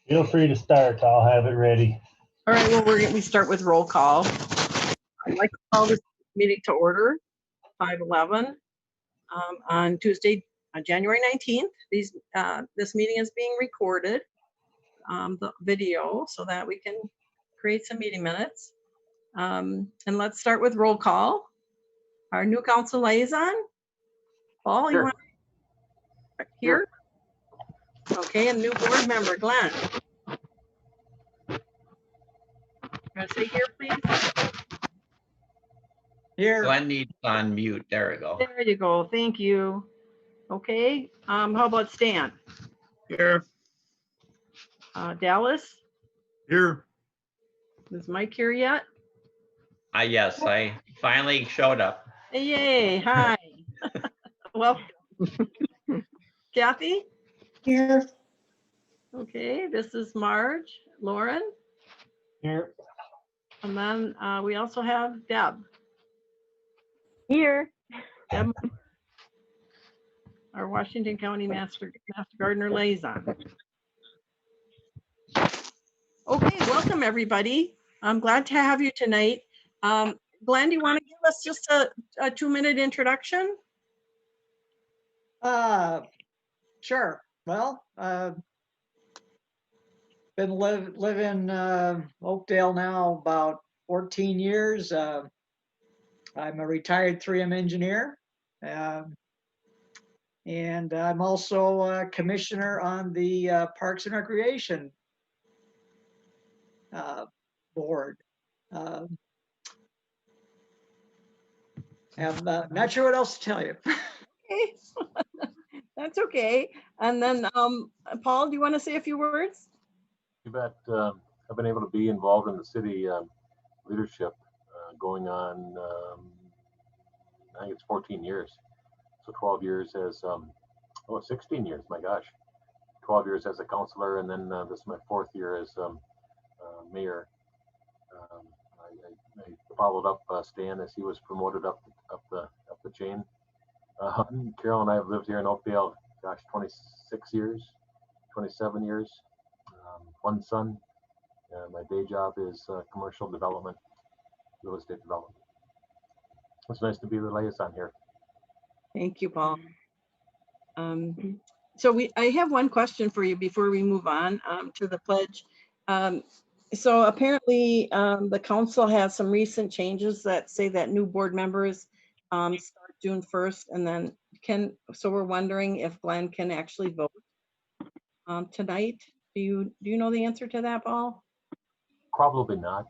Feel free to start. I'll have it ready. All right, well, we start with roll call. I'd like to call this meeting to order, 5:11, on Tuesday, January 19th. This meeting is being recorded, the video, so that we can create some meeting minutes. And let's start with roll call. Our new council liaison, Paul, you want here? Okay, and new board member, Glen. Gonna say here, please? Here. Glen needs on mute. There we go. There you go. Thank you. Okay. How about Stan? Here. Dallas? Here. Is Mike here yet? Yes, I finally showed up. Yay. Hi. Welcome. Kathy? Here. Okay. This is Marge. Lauren? Here. And then we also have Deb. Here. Deb, our Washington County Master Gardener Liaison. Okay, welcome everybody. I'm glad to have you tonight. Glenn, do you want to give us just a 2-minute introduction? Sure. Well, been living Oakdale now about 14 years. I'm a retired 3M engineer, and I'm also a commissioner on the Parks and Recreation board. I'm not sure what else to tell you. Okay. That's okay. And then Paul, do you want to say a few words? You bet. I've been able to be involved in the city leadership going on, I think it's 14 years. So 12 years as, 16 years, my gosh. 12 years as a councilor, and then this is my 4th year as mayor. I followed up Stan as he was promoted up the chain. Carol and I have lived here in Oakdale, gosh, 26 years, 27 years. 1 son. My day job is commercial development, real estate development. It's nice to be the liaison here. Thank you, Paul. So I have one question for you before we move on to the pledge. So apparently the council has some recent changes that say that new board members start June 1st, and then so we're wondering if Glenn can actually vote tonight. Do you know the answer to that, Paul? Probably not.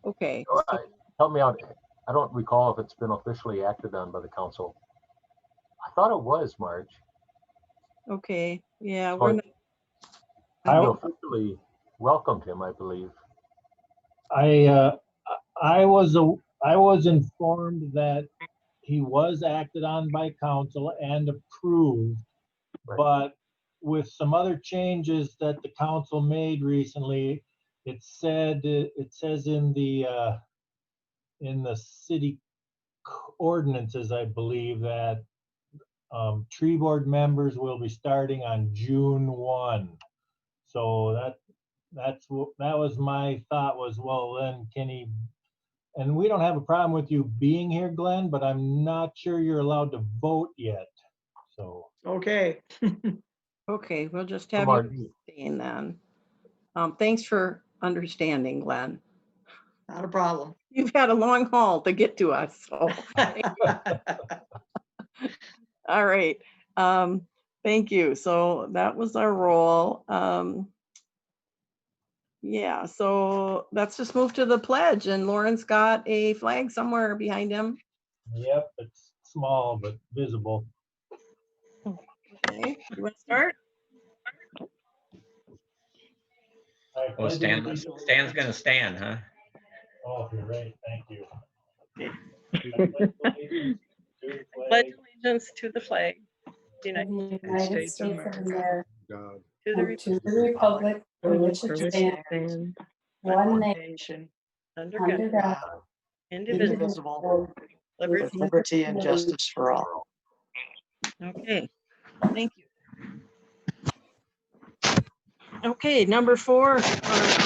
Okay. Help me out. I don't recall if it's been officially acted on by the council. I thought it was, Marge. Okay. Yeah. So I officially welcomed him, I believe. I was informed that he was acted on by council and approved, Right. but with some other changes that the council made recently, it says in the city ordinances, I believe, that tree board members will be starting on June 1. So that was my thought was, well, then can he, and we don't have a problem with you being here, Glenn, but I'm not sure you're allowed to vote yet. So Okay. Okay, we'll just have Marge. you staying then. Thanks for understanding, Glenn. Not a problem. You've had a long haul to get to us. So. All right. Thank you. So that was our roll. Yeah, so let's just move to the pledge, and Lauren's got a flag somewhere behind him. Yep, it's small but visible. Okay, you want to start? Oh, Stan's going to stand, huh? Oh, you're right. Thank you. Pledge allegiance to the flag. United States of America. God. To the republic for which it stands, one nation, under under God, God, indivisible, with liberty and justice for all. Okay, thank you. Okay, number 4 on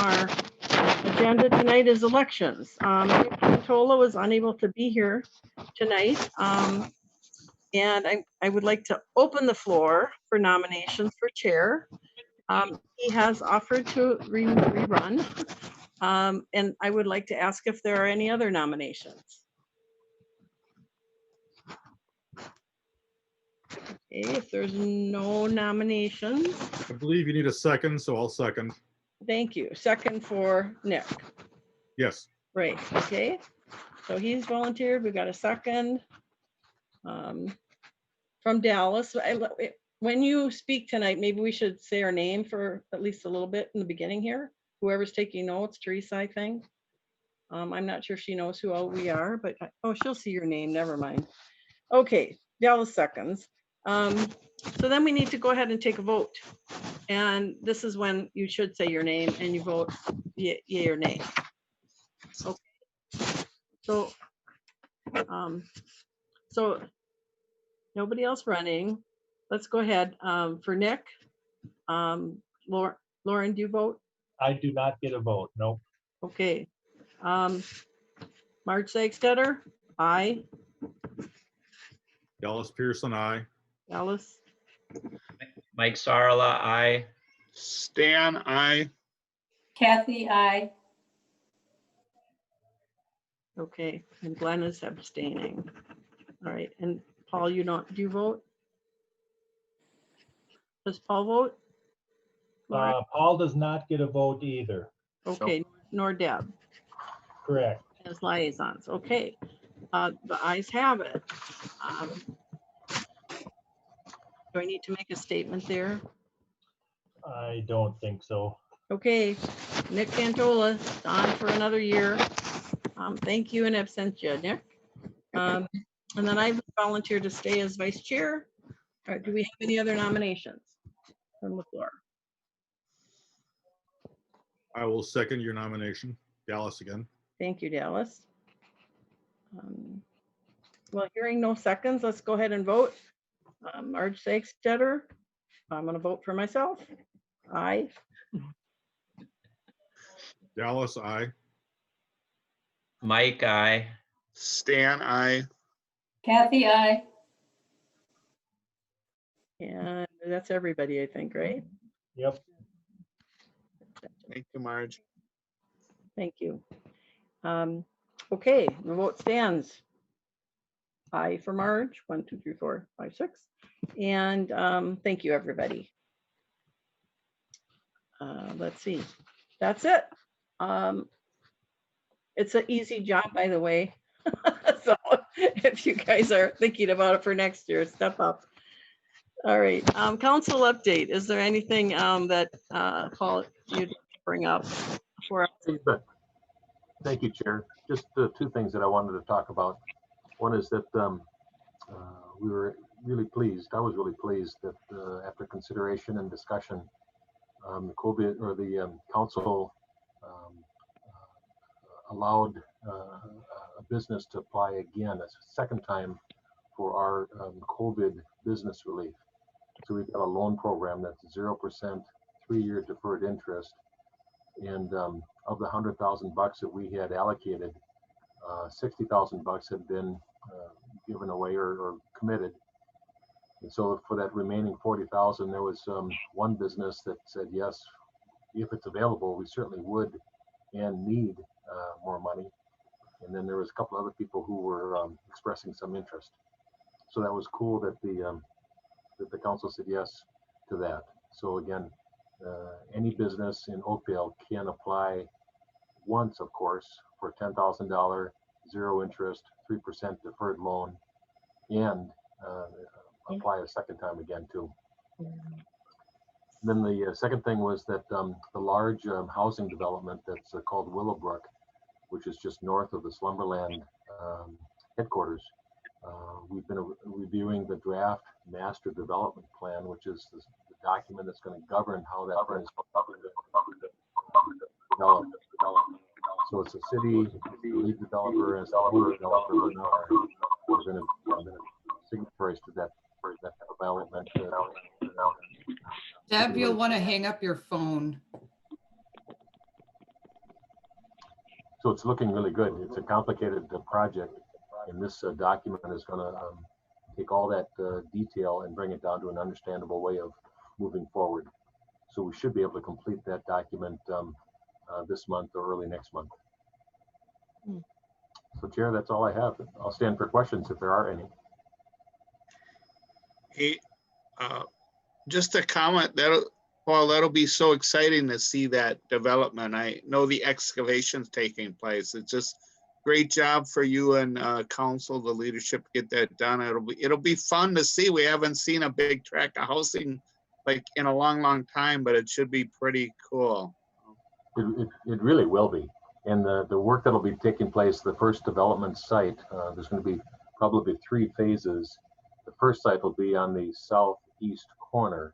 our agenda tonight is elections. Tola was unable to be here tonight. And I would like to open the floor for nominations for chair. He has offered to rerun. And I would like to ask if there are any other nominations. Okay, if there's no nominations, I believe you need a second, so I'll second. thank you. Second for Nick. Yes. Right, okay. So he's volunteered. We got a second. From Dallas. When you speak tonight, maybe we should say our name for at least a little bit in the beginning here. Whoever's taking notes, Teresa, I think. I'm not sure she knows who all we are, but oh, she'll see your name. Never mind. Okay, Dallas seconds. So then we need to go ahead and take a vote. And this is when you should say your name and you vote yay or nay. Okay. So nobody else running. Let's go ahead. For Nick, Lauren, do you vote? I do not get a vote. Nope. Okay. Marge Sagstetter, aye. Dallas Pearson, aye. Dallas, Mike Sarla, aye. Stan, aye. Kathy, I. okay. And Glen is abstaining. All right. And Paul, do you vote? Does Paul vote? Lauren? Paul does not get a vote either. Okay, nor Deb Correct. as liaisons. Okay. The ayes have it. Do I need to make a statement there? I don't think so. Okay, Nick Cantola, on for another year. Thank you in absentia, Nick. And then I volunteered to stay as vice chair. All right, do we have any other nominations from the floor? I will second your nomination. Dallas again. Thank you, Dallas. Well, hearing no seconds, let's go ahead and vote. Marge Sagstetter, I'm going to vote for myself. Aye. Dallas, aye. Mike, aye. Stan, aye. Kathy, I. And that's everybody, I think, right? Yep. Thank you, Marge. Thank you. Okay, the vote stands. Aye for Marge, 1, 2, 3, 4, 5, 6. And thank you, everybody. Let's see. That's it. It's an easy job, by the way. So if you guys are thinking about it for next year, step up. All right, council update. Is there anything that Paul you'd bring up for us? You bet. Thank you, Chair. Just two things that I wanted to talk about. One is that we were really pleased. I was really pleased that after consideration and discussion, the council allowed a business to apply again a second time for our COVID business relief. So we've got a loan program that's 0%, 3-year deferred interest. And of the $100,000 that we had allocated, $60,000 had been given away or committed. And so for that remaining 40,000, there was one business that said, yes, if it's available, we certainly would and need more money. And then there was a couple other people who were expressing some interest. So that was cool that the council said yes to that. So again, any business in Oakdale can apply once, of course, for $10,000, 0 interest, 3% deferred loan, and apply a second time again too. Then the second thing was that the large housing development that's called Willowbrook, which is just north of the Slumberland headquarters, we've been reviewing the draft master development plan, which is the document that's going to govern how that plan is developed. So it's a city, the lead developer, and the developer, we're going to signatories to that development. Deb, you'll want to hang up your phone. So it's looking really good. It's a complicated project, and this document is going to take all that detail and bring it down to an understandable way of moving forward. So we should be able to complete that document this month or early next month. So Chair, that's all I have. I'll stand for questions if there are any. Hey, just a comment, Paul, that'll be so exciting to see that development. I know the excavation's taking place. It's just great job for you and council, the leadership, to get that done. It'll be fun to see. We haven't seen a big tract of housing like in a long time, but it should be pretty cool. It really will be. And the work that'll be taking place, the first development site, there's going to be probably 3 phases. The first site will be on the southeast corner.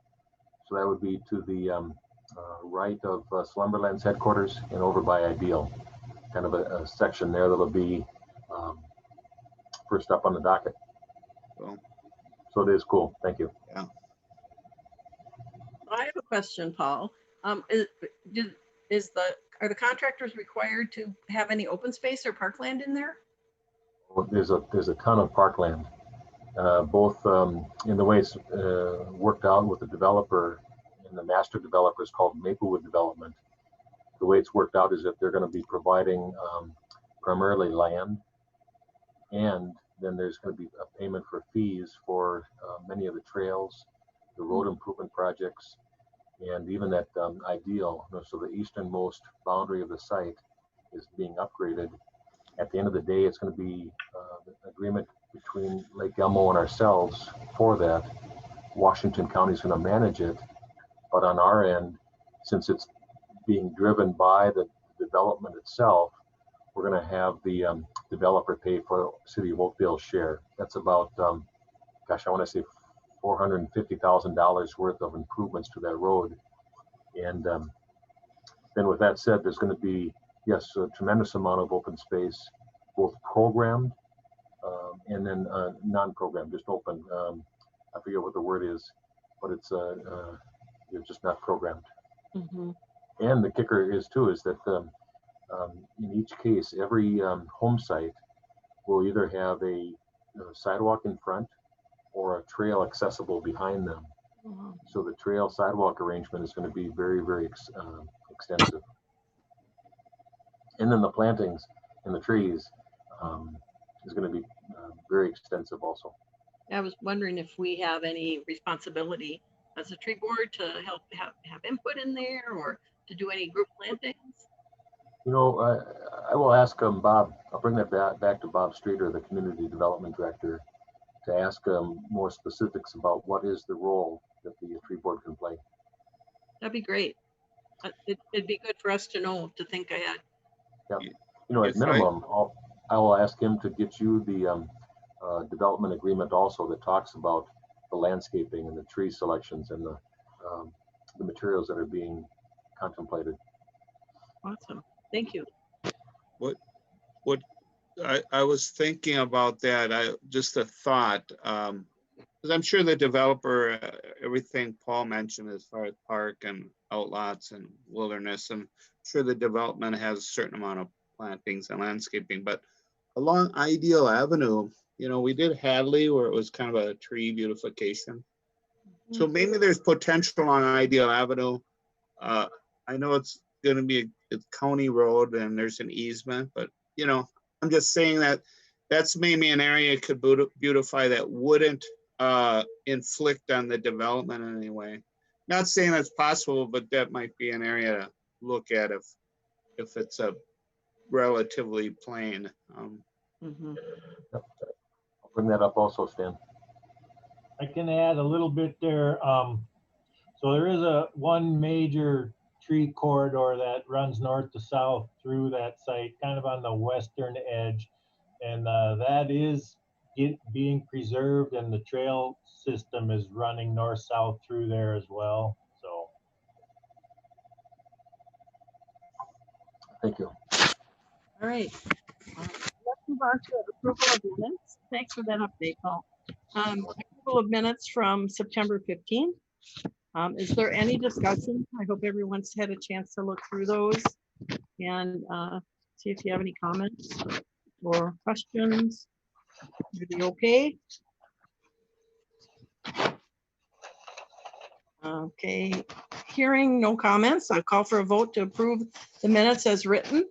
So that would be to the right of Slumberland's headquarters and over by Ideal. Kind of a section there that'll be first up on the docket. Cool. So it is cool. Thank you. Yeah. I have a question, Paul. Are the contractors required to have any open space or parkland in there? Well, there's a ton of parkland, both in the way it's worked out with the developer, and the master developer is called Maplewood Development. The way it's worked out is that they're going to be providing primarily land, and then there's going to be a payment for fees for many of the trails, the road improvement projects, and even that Ideal. So the easternmost boundary of the site is being upgraded. At the end of the day, it's going to be an agreement between Lake Elmo and ourselves for that. Washington County is going to manage it, but on our end, since it's being driven by the development itself, we're going to have the developer pay for City of Oakdale's share. That's about, gosh, I want to say $450,000 worth of improvements to that road. And then with that said, there's going to be, yes, a tremendous amount of open space, both programmed and then non-programmed, just open. I forget what the word is, but it's just not programmed. Mm-hmm. And the kicker is that in each case, every home site will either have a sidewalk in front or a trail accessible behind them. Mm-hmm. So the trail sidewalk arrangement is going to be very, very extensive. And then the plantings and the trees is going to be very extensive also. I was wondering if we have any responsibility as a tree board to help have input in there or to do any group plantings. You know, I will ask Bob, I'll bring that back to Bob Streeter, the Community Development Director, to ask more specifics about what is the role that the tree board can play. That'd be great. It'd be good for us to know, to think ahead. Yeah, you know, at minimum, I will ask him to get you the development agreement also that talks about the landscaping and the tree selections and the materials that are being contemplated. Awesome. Thank you. What I was thinking about that, just a thought, because I'm sure the developer, everything Paul mentioned as far as park and outlots and wilderness, I'm sure the development has a certain amount of plantings and landscaping, but along Ideal Avenue, you know, we did Hadley where it was kind of a tree beautification. So maybe there's potential on Ideal Avenue. I know it's going to be a county road and there's an easement, but you know, I'm just saying that that's maybe an area could beautify that wouldn't inflict on the development in any way. Not saying that's possible, but that might be an area to look at if it's a relatively plain. Mm-hmm. Yep. I'll bring that up also, Stan. I can add a little bit there. So there is one major tree corridor that runs north to south through that site, kind of on the western edge, and that is being preserved, and the trail system is running north-south through there as well. So Thank you. All right. Let's move on to approval of minutes. Thanks for that update, Paul. Approval of minutes from September 15th. Is there any discussion? I hope everyone's had a chance to look through those and see if you have any comments or questions. Everything okay? Okay, hearing no comments, I'll call for a vote to approve the minutes as written.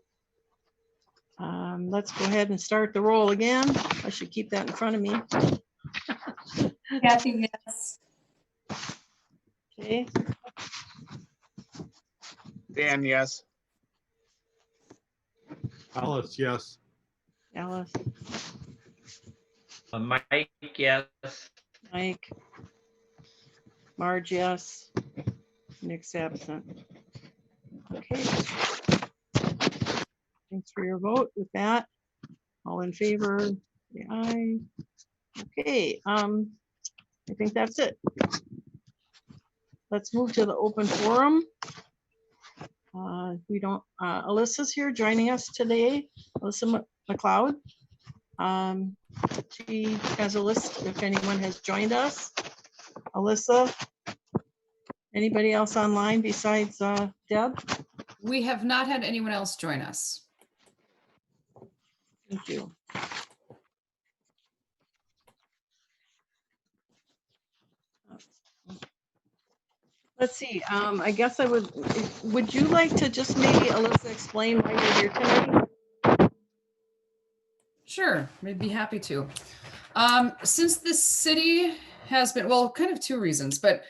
Let's go ahead and start the roll again. I should keep that in front of me. Kathy, yes. Okay, Dan, yes. Alice, yes. Alice, Mike, yes. Mike, Marge, yes. Nick's absent. Okay. Thanks for your vote with that. All in favor, say aye. Okay, I think that's it. Let's move to the open forum. We don't, Alyssa's here joining us today, Alyssa McLeod. She has a list if anyone has joined us. Alyssa, anybody else online besides Deb? We have not had anyone else join us. Thank you. Let's see, I guess would you like to just maybe, Alyssa, explain why you're here tonight? Sure, we'd be happy to. Since the city has been, well, kind of two reasons, but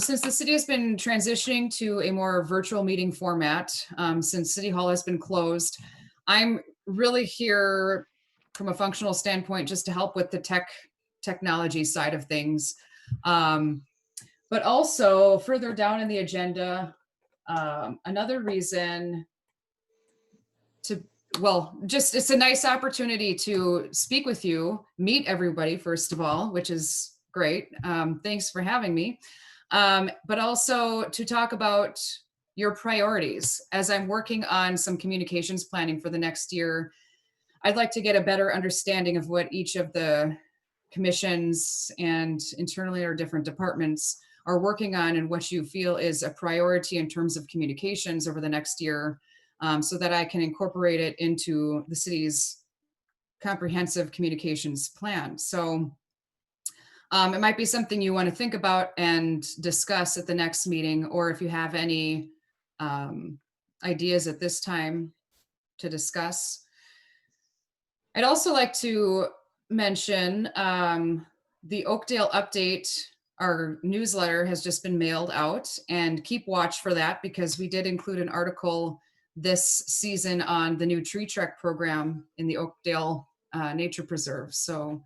since the city has been transitioning to a more virtual meeting format, since City Hall has been closed, I'm really here from a functional standpoint just to help with the technology side of things. But also further down in the agenda, another reason to, well, just it's a nice opportunity to speak with you, meet everybody, first of all, which is great. Thanks for having me. But also to talk about your priorities. As I'm working on some communications planning for the next year, I'd like to get a better understanding of what each of the commissions and internally our different departments are working on and what you feel is a priority in terms of communications over the next year, so that I can incorporate it into the city's comprehensive communications plan. So it might be something you want to think about and discuss at the next meeting, or if you have any ideas at this time to discuss. I'd also like to mention the Oakdale update. Our newsletter has just been mailed out, and keep watch for that because we did include an article this season on the new tree trek program in the Oakdale Nature Preserve. So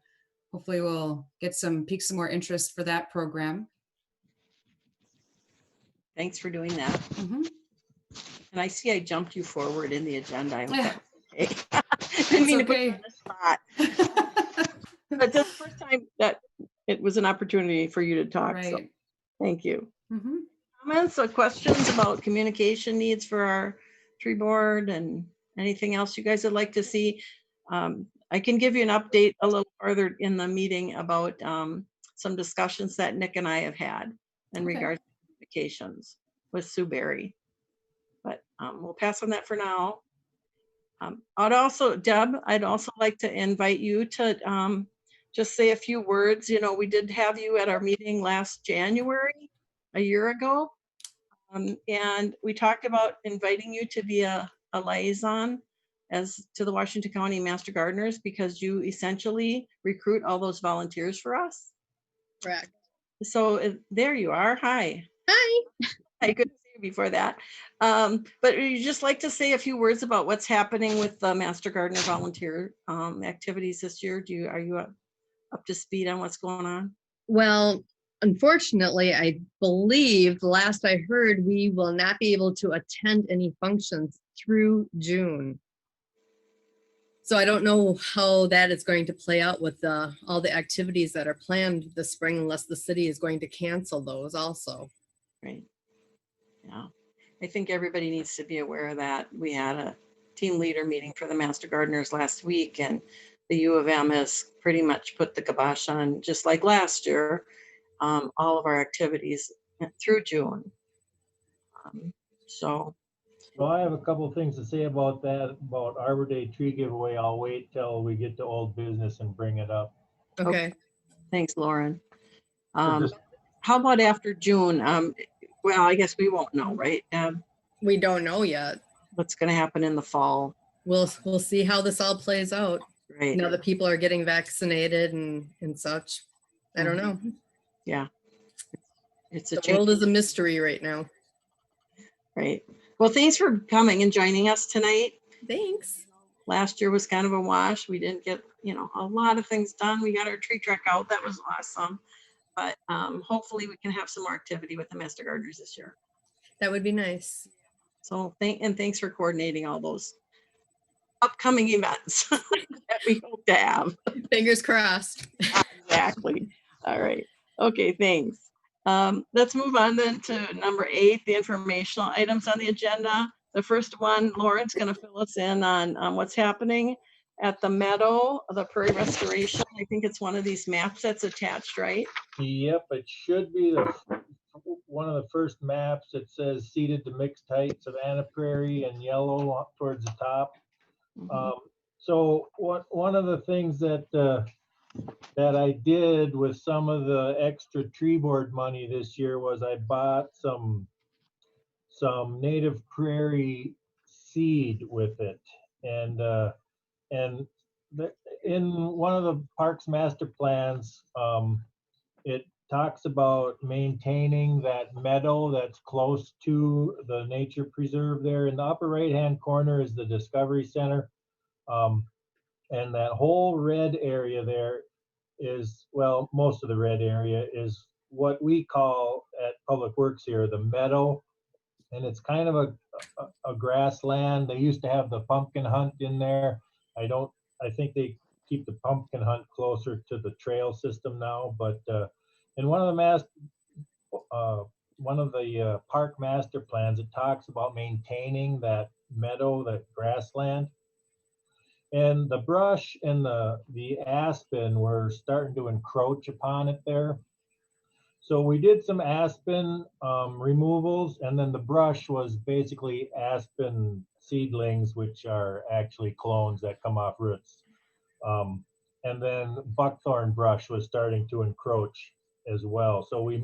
hopefully we'll get pique some more interest for that program. Thanks for doing that. Mm-hmm. And I see I jumped you forward in the agenda. I hope Yeah. that's okay. Didn't mean to put you on the spot. But this is the first time that it was an opportunity for you to talk. Right. So thank you. Mm-hmm. Comments or questions about communication needs for our tree board and anything else you guys would like to see? I can give you an update a little further in the meeting about some discussions that Nick and I have had in regards to communications with Sue Berry. But we'll pass on that for now. Deb, I'd also like to invite you to just say a few words. You know, we did have you at our meeting last January, a year ago. And we talked about inviting you to be a liaison to the Washington County Master Gardeners, because you essentially recruit all those volunteers for us. Correct. So there you are. Hi. Hi. I couldn't see you before that. But you just like to say a few words about what's happening with the Master Gardener volunteer activities this year? Are you up to speed on what's going on? Well, unfortunately, I believe the last I heard, we will not be able to attend any functions through June. So I don't know how that is going to play out with all the activities that are planned this spring, unless the city is going to cancel those also. Right. Yeah. I think everybody needs to be aware of that. We had a team leader meeting for the Master Gardeners last week, and the U of M has pretty much put the kibosh on, just like last year, all of our activities through June. So, So I have a couple of things to say about that, about Arbor Day tree giveaway. I'll wait till we get to old business and bring it up. Okay. thanks, Lauren. So just How about after June? Well, I guess we won't know, right? We don't know yet. What's going to happen in the fall, We'll see how this all plays out right? now that people are getting vaccinated and such. I don't know. Yeah. It's a The change, world is a mystery right now. right? Well, thanks for coming and joining us tonight. Thanks. Last year was kind of a wash. We didn't get, a lot of things done. We got our tree truck out. That was awesome. But hopefully we can have some more activity with the Master Gardeners this year. That would be nice. So thanks for coordinating all those upcoming events that we hope to have. Fingers crossed. Exactly. All right. Okay, thanks. Let's move on then to number 8, the informational items on the agenda. The first one, Lauren's going to fill us in on what's happening at the Meadow, the Prairie Restoration. I think it's one of these maps that's attached, right? Yep, it should be one of the first maps. It says seeded to mixed height Savannah Prairie in yellow up towards the top. So one of the things that I did with some of the extra tree board money this year was I bought some native prairie seed with it, and in one of the park's master plans, it talks about maintaining that meadow that's close to the nature preserve there. In the upper right-hand corner is the Discovery Center. And that whole red area there is, well, most of the red area is what we call at Public Works here, the meadow. And it's kind of a grassland. They used to have the pumpkin hunt in there. I think they keep the pumpkin hunt closer to the trail system now, but in one of the park master plans, it talks about maintaining that meadow, that grassland. And the brush and the aspen were starting to encroach upon it there. So we did some aspen removals, and then the brush was basically aspen seedlings, which are actually clones that come off roots. And then buckthorn brush was starting to encroach as well. So we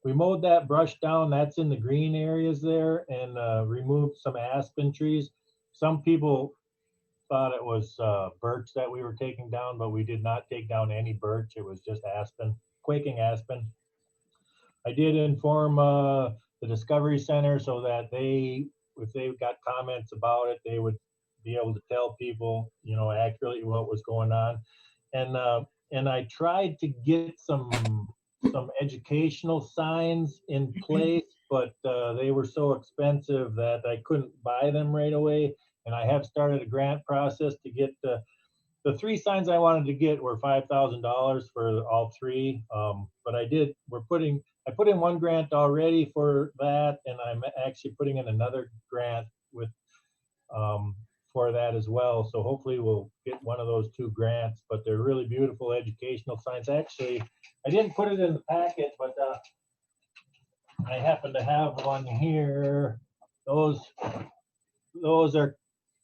mowed that brush down. That's in the green areas there, and removed some aspen trees. Some people thought it was birch that we were taking down, but we did not take down any birch. It was just aspen, quaking aspen. I did inform the Discovery Center so that if they got comments about it, they would be able to tell people, accurately what was going on. And I tried to get some educational signs in place, but they were so expensive that I couldn't buy them right away. And I have started a grant process to get the 3 signs I wanted to get were $5,000 for all 3. But I put in one grant already for that, and I'm actually putting in another grant for that as well. So hopefully we'll get one of those 2 grants, but they're really beautiful educational signs. Actually, I didn't put it in the packet, but I happen to have one here. Those are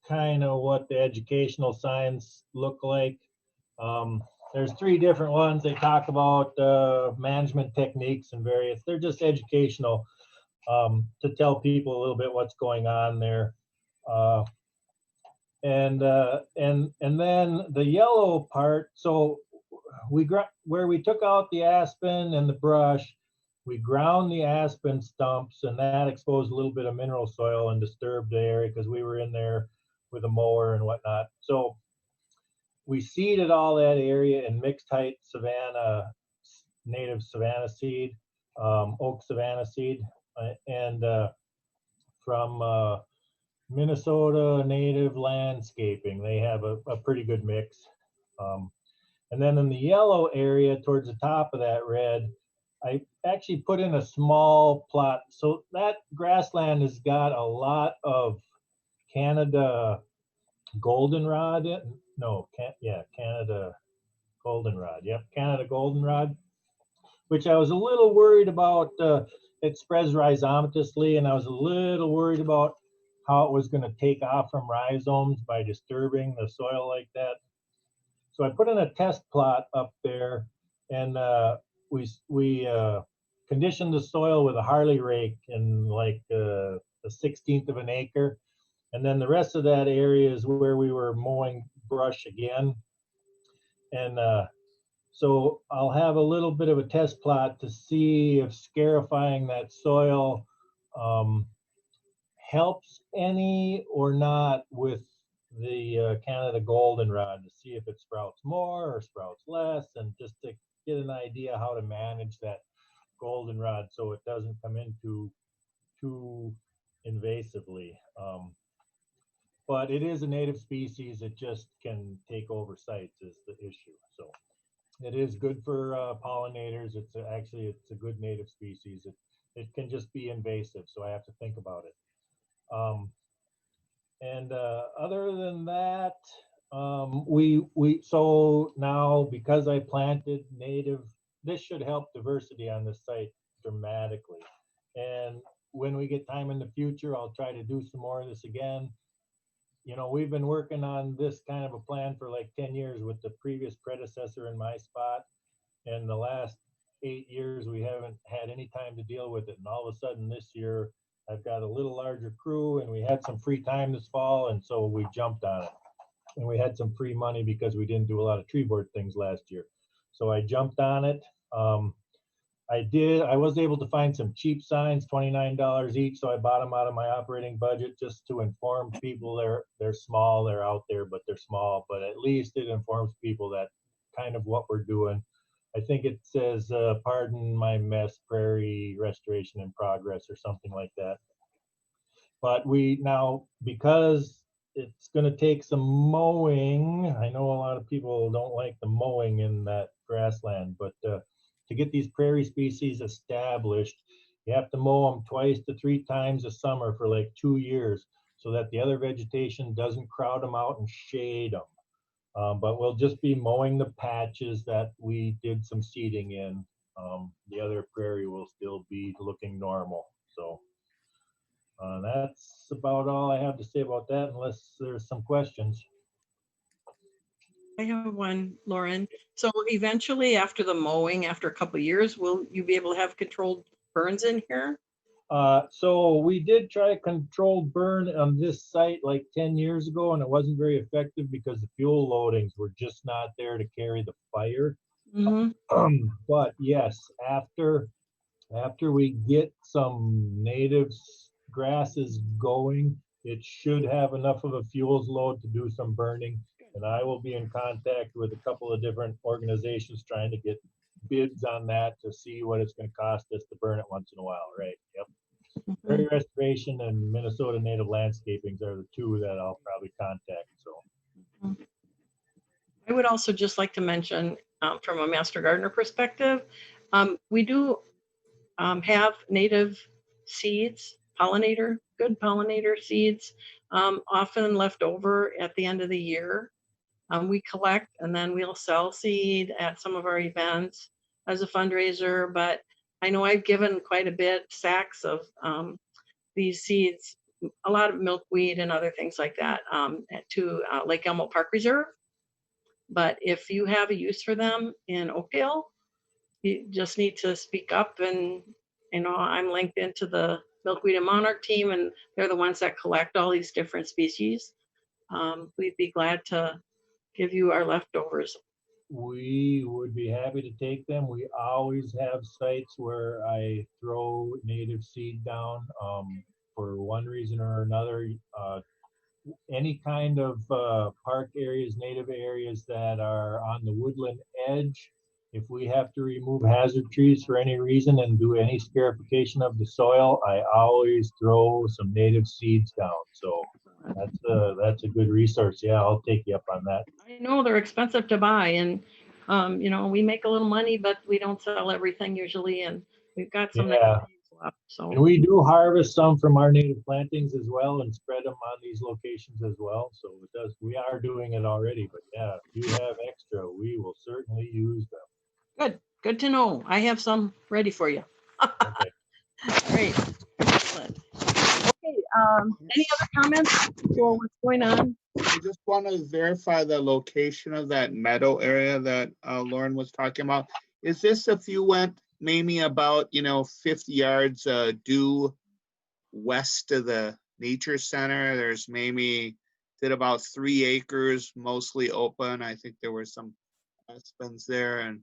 kind of what the educational signs look like. There's 3 different ones. They talk about management techniques and various. They're just educational to tell people a little bit what's going on there. And then the yellow part. So where we took out the aspen and the brush, we ground the aspen stumps, and that exposed a little bit of mineral soil and disturbed the area because we were in there with a mower and whatnot. So we seeded all that area in mixed height Savannah, native Savannah seed, oak Savannah seed, and from Minnesota Native Landscaping. They have a pretty good mix. And then in the yellow area towards the top of that red, I actually put in a small plot. So that grassland has got a lot of Canada goldenrod. Canada goldenrod. Yep, Canada goldenrod, which I was a little worried about. it spreads rhizomatous,ly, and I was a little worried about how it was going to take off from rhizomes by disturbing the soil like that. So I put in a test plot up there, and we conditioned the soil with a Harley rake in like a 1/16 of an acre. And then the rest of that area is where we were mowing brush again. And so I'll have a little bit of a test plot to see if scarifying that soil helps any or not with the Canada goldenrod, to see if it sprouts more or sprouts less, and just to get an idea how to manage that goldenrod so it doesn't come in too invasively. But it is a native species. It just can take over sites is the issue. So it is good for pollinators. Actually it's a good native species. It can just be invasive, so I have to think about it. Other than that, so now because I planted native, this should help diversity on this site dramatically. And when we get time in the future, I'll try to do some more of this again. You know, we've been working on this kind of a plan for like 10 years with the previous predecessor in my spot. And the last 8 years, we haven't had any time to deal with it. And all of a sudden this year, I've got a little larger crew, and we had some free time this fall. And so we jumped on it. And we had some free money because we didn't do a lot of tree board things last year. So I jumped on it. I was able to find some cheap signs, $29 each. So I bought them out of my operating budget just to inform people they're small, they're out there, but they're small. But at least it informs people that kind of what we're doing. I think it says, pardon my mess, Prairie restoration in progress or something like that. But we now, because it's going to take some mowing, I know a lot of people don't like the mowing in that grassland, but to get these prairie species established, you have to mow them 2 to 3 times a summer for like 2 years so that the other vegetation doesn't crowd them out and shade them. But we'll just be mowing the patches that we did some seeding in. The other prairie will still be looking normal. So that's about all I have to say about that, unless there's some questions. I have one, Lauren. So eventually, after the mowing, after a couple of years, will you be able to have controlled burns in here? So we did try a controlled burn on this site like 10 years ago, and it wasn't very effective because the fuel loadings were just not there to carry the fire. Mm-hmm. But yes, after we get some native grasses going, it should have enough of a fuels load to do some burning. And I will be in contact with a couple of different organizations trying to get bids on that to see what it's going to cost us to burn it once in a while, right? Yep. Prairie Restoration and Minnesota Native Landscapings are the two that I'll probably contact. So I would also just like to mention, from a master gardener perspective, we do have native seeds, good pollinator seeds, often left over at the end of the year. We collect and then we'll sell seed at some of our events as a fundraiser. But I know I've given quite a bit, sacks of these seeds, a lot of milkweed and other things like that, to Lake Elmo Park Reserve. But if you have a use for them in Oakdale, you just need to speak up. And I'm linked into the Milkweed and Monarch team, and they're the ones that collect all these different species. We'd be glad to give you our leftovers. we would be happy to take them. We always have sites where I throw native seed down for one reason or another. Any kind of park areas, native areas that are on the woodland edge, if we have to remove hazard trees for any reason and do any scarification of the soil, I always throw some native seeds down. So that's a good resource. Yeah, I'll take you up on that. I know they're expensive to buy, and we make a little money, but we don't sell everything usually, and we've got some left. So and we do harvest some from our native plantings as well and spread them on these locations as well. So we are doing it already, but yeah, if you have extra, we will certainly use them. good to know. I have some ready for you. Okay. Great. Excellent. Okay, any other comments for what's going on? I just want to verify the location of that meadow area that Lauren was talking about. Is this if you went maybe about, 50 yards due west of the nature center? There's maybe did about 3 acres, mostly open. I think there were some aspens there. And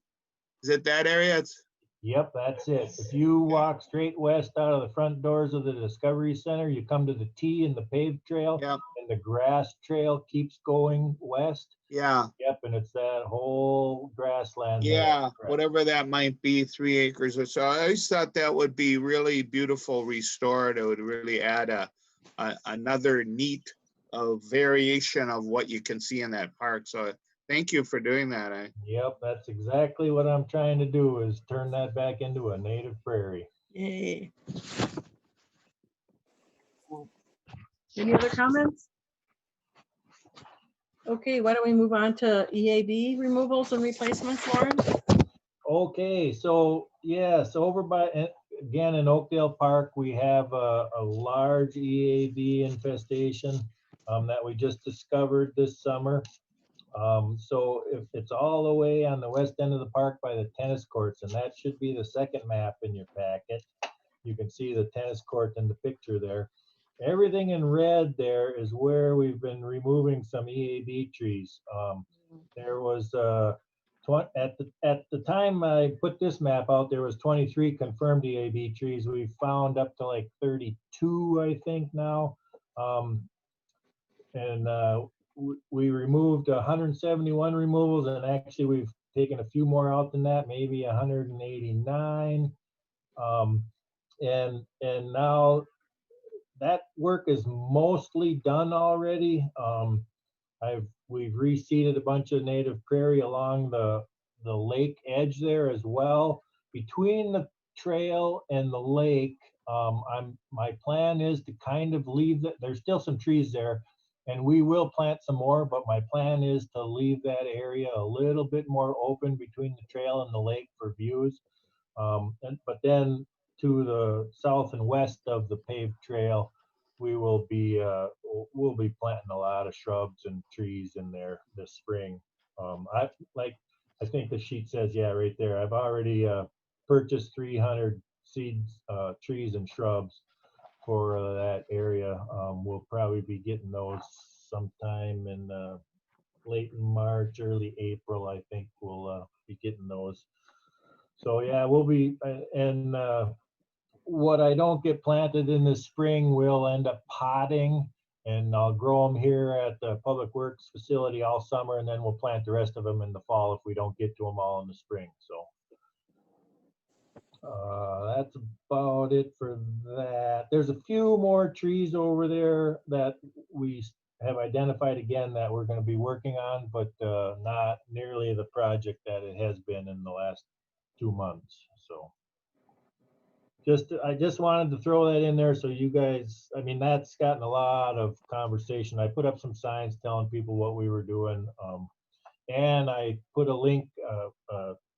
is it that area? It's Yep, that's it. If you walk straight west out of the front doors of the Discovery Center, you come to the T in the paved trail, Yep. and the grass trail keeps going west. Yeah. Yep, and it's that whole grassland. there. Yeah, Correct. whatever that might be, 3 acres or so. I always thought that would be really beautiful restored. It would really add another neat variation of what you can see in that park. So thank you for doing that. Yep, that's exactly what I'm trying to do, is turn that back into a native prairie. Yay. Any other comments? Okay, why don't we move on to EAB removals and replacements, Lauren? Okay, so yes, over by, again, in Oakdale Park, we have a large EAB infestation that we just discovered this summer. So if it's all the way on the west end of the park by the tennis courts, and that should be the second map in your packet. You can see the tennis court in the picture there. Everything in red there is where we've been removing some EAB trees. There was at the time I put this map out, there was 23 confirmed EAB trees. We've found up to like 32, I think now. We removed 171 removals, and actually we've taken a few more out than that, maybe 189. And now that work is mostly done already. We've reseeded a bunch of native prairie along the lake edge there as well. Between the trail and the lake, my plan is to kind of leave that. There's still some trees there, and we will plant some more, but my plan is to leave that area a little bit more open between the trail and the lake for views. But then to the south and west of the paved trail, we'll be planting a lot of shrubs and trees in there this spring. I think the sheet says, yeah, right there. I've already purchased 300 seeds, trees and shrubs for that area. We'll probably be getting those sometime in late March, early April. I think we'll be getting those. So yeah, we'll be, and what I don't get planted in the spring will end up potting, and I'll grow them here at the Public Works facility all summer, and then we'll plant the rest of them in the fall if we don't get to them all in the spring. So that's about it for that. There's a few more trees over there that we have identified again that we're going to be working on, but not nearly the project that it has been in the last 2 months. So I just wanted to throw that in there so you guys, I mean, that's gotten a lot of conversation. I put up some signs telling people what we were doing, and I put a link,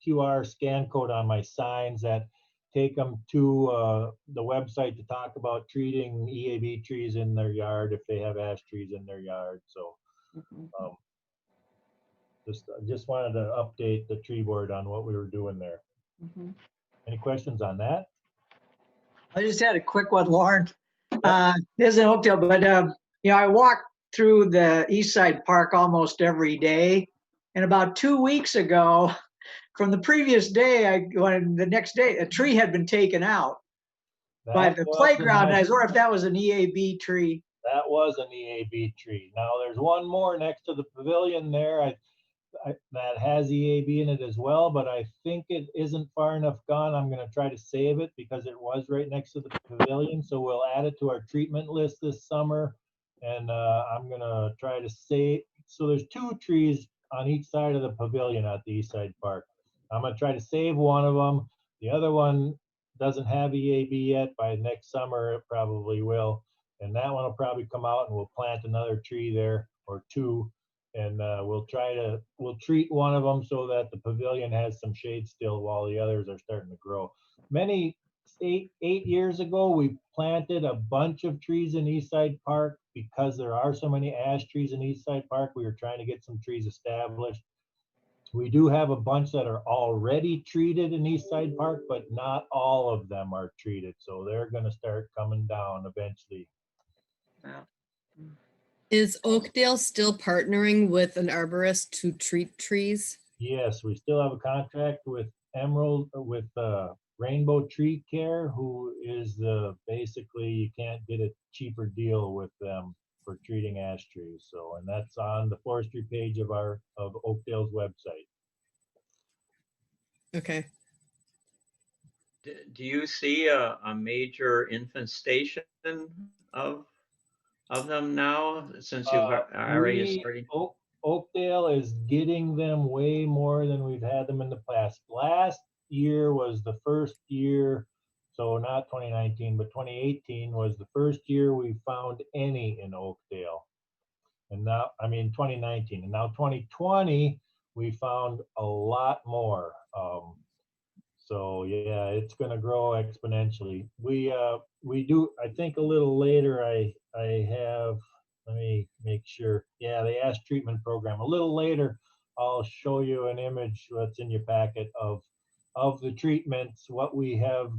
QR scan code on my signs that take them to the website to talk about treating EAB trees in their yard if they have ash trees in their yard. So just wanted to update the tree board on what we were doing there. Any questions on that? I just had a quick one, Lauren. This is in Oakdale, but I walk through the East Side Park almost every day. And about 2 weeks ago, from the previous day, the next day, a tree had been taken out by the playground. I was wondering if that was an EAB tree. That was an EAB tree. Now there's one more next to the pavilion there that has EAB in it as well, but I think it isn't far enough gone. I'm going to try to save it because it was right next to the pavilion. So we'll add it to our treatment list this summer. And I'm going to try to save. So there's 2 trees on each side of the pavilion at the East Side Park. I'm going to try to save one of them. The other one doesn't have EAB yet. By next summer, it probably will. And that one will probably come out, and we'll plant another tree there or 2. And we'll treat one of them so that the pavilion has some shade still while the others are starting to grow. Many eight years ago, we planted a bunch of trees in Eastside Park because there are so many ash trees in Eastside Park. We were trying to get some trees established. We do have a bunch that are already treated in Eastside Park, but not all of them are treated. So they're gonna start coming down eventually. Is Oakdale still partnering with an arborist to treat trees? Yes, we still have a contract with Rainbow Tree Care, who is basically you can't get a cheaper deal with them for treating ash trees. So, and that's on the forestry page of Oakdale's website. Okay. Do you see a major infestation of them now since you've already started? Oakdale is getting them way more than we've had them in the past. Last year was the first year, so not 2019, but 2018 was the first year we found any in Oakdale. And now, I mean, 2019, and now 2020, we found a lot more. So yeah, it's going to grow exponentially. We do, I think a little later, I have, let me make sure. Yeah, the ash treatment program. A little later, I'll show you an image that's in your packet of the treatments, what we have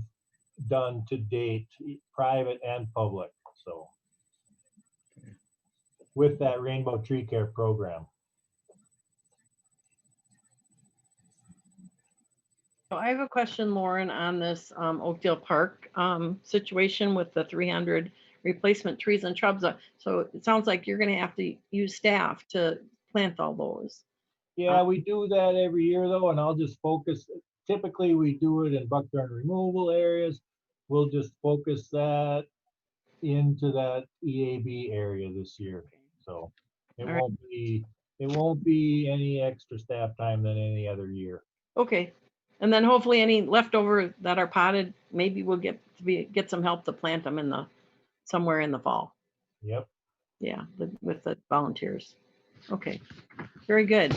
done to date, private and public. So with that Rainbow Tree Care program. So I have a question, Lauren, on this Oakdale Park situation with the 300 replacement trees and shrubs. So it sounds like you're going to have to use staff to plant all those. Yeah, we do that every year though, and I'll just focus. Typically, we do it in Buckthorn removal areas. We'll just focus that into that EAB area this year. So it All right. won't be any extra staff time than any other year. Okay. And then hopefully any leftover that are potted, maybe we'll get some help to plant them somewhere in the fall. Yep. Yeah, with the volunteers. Okay, very good.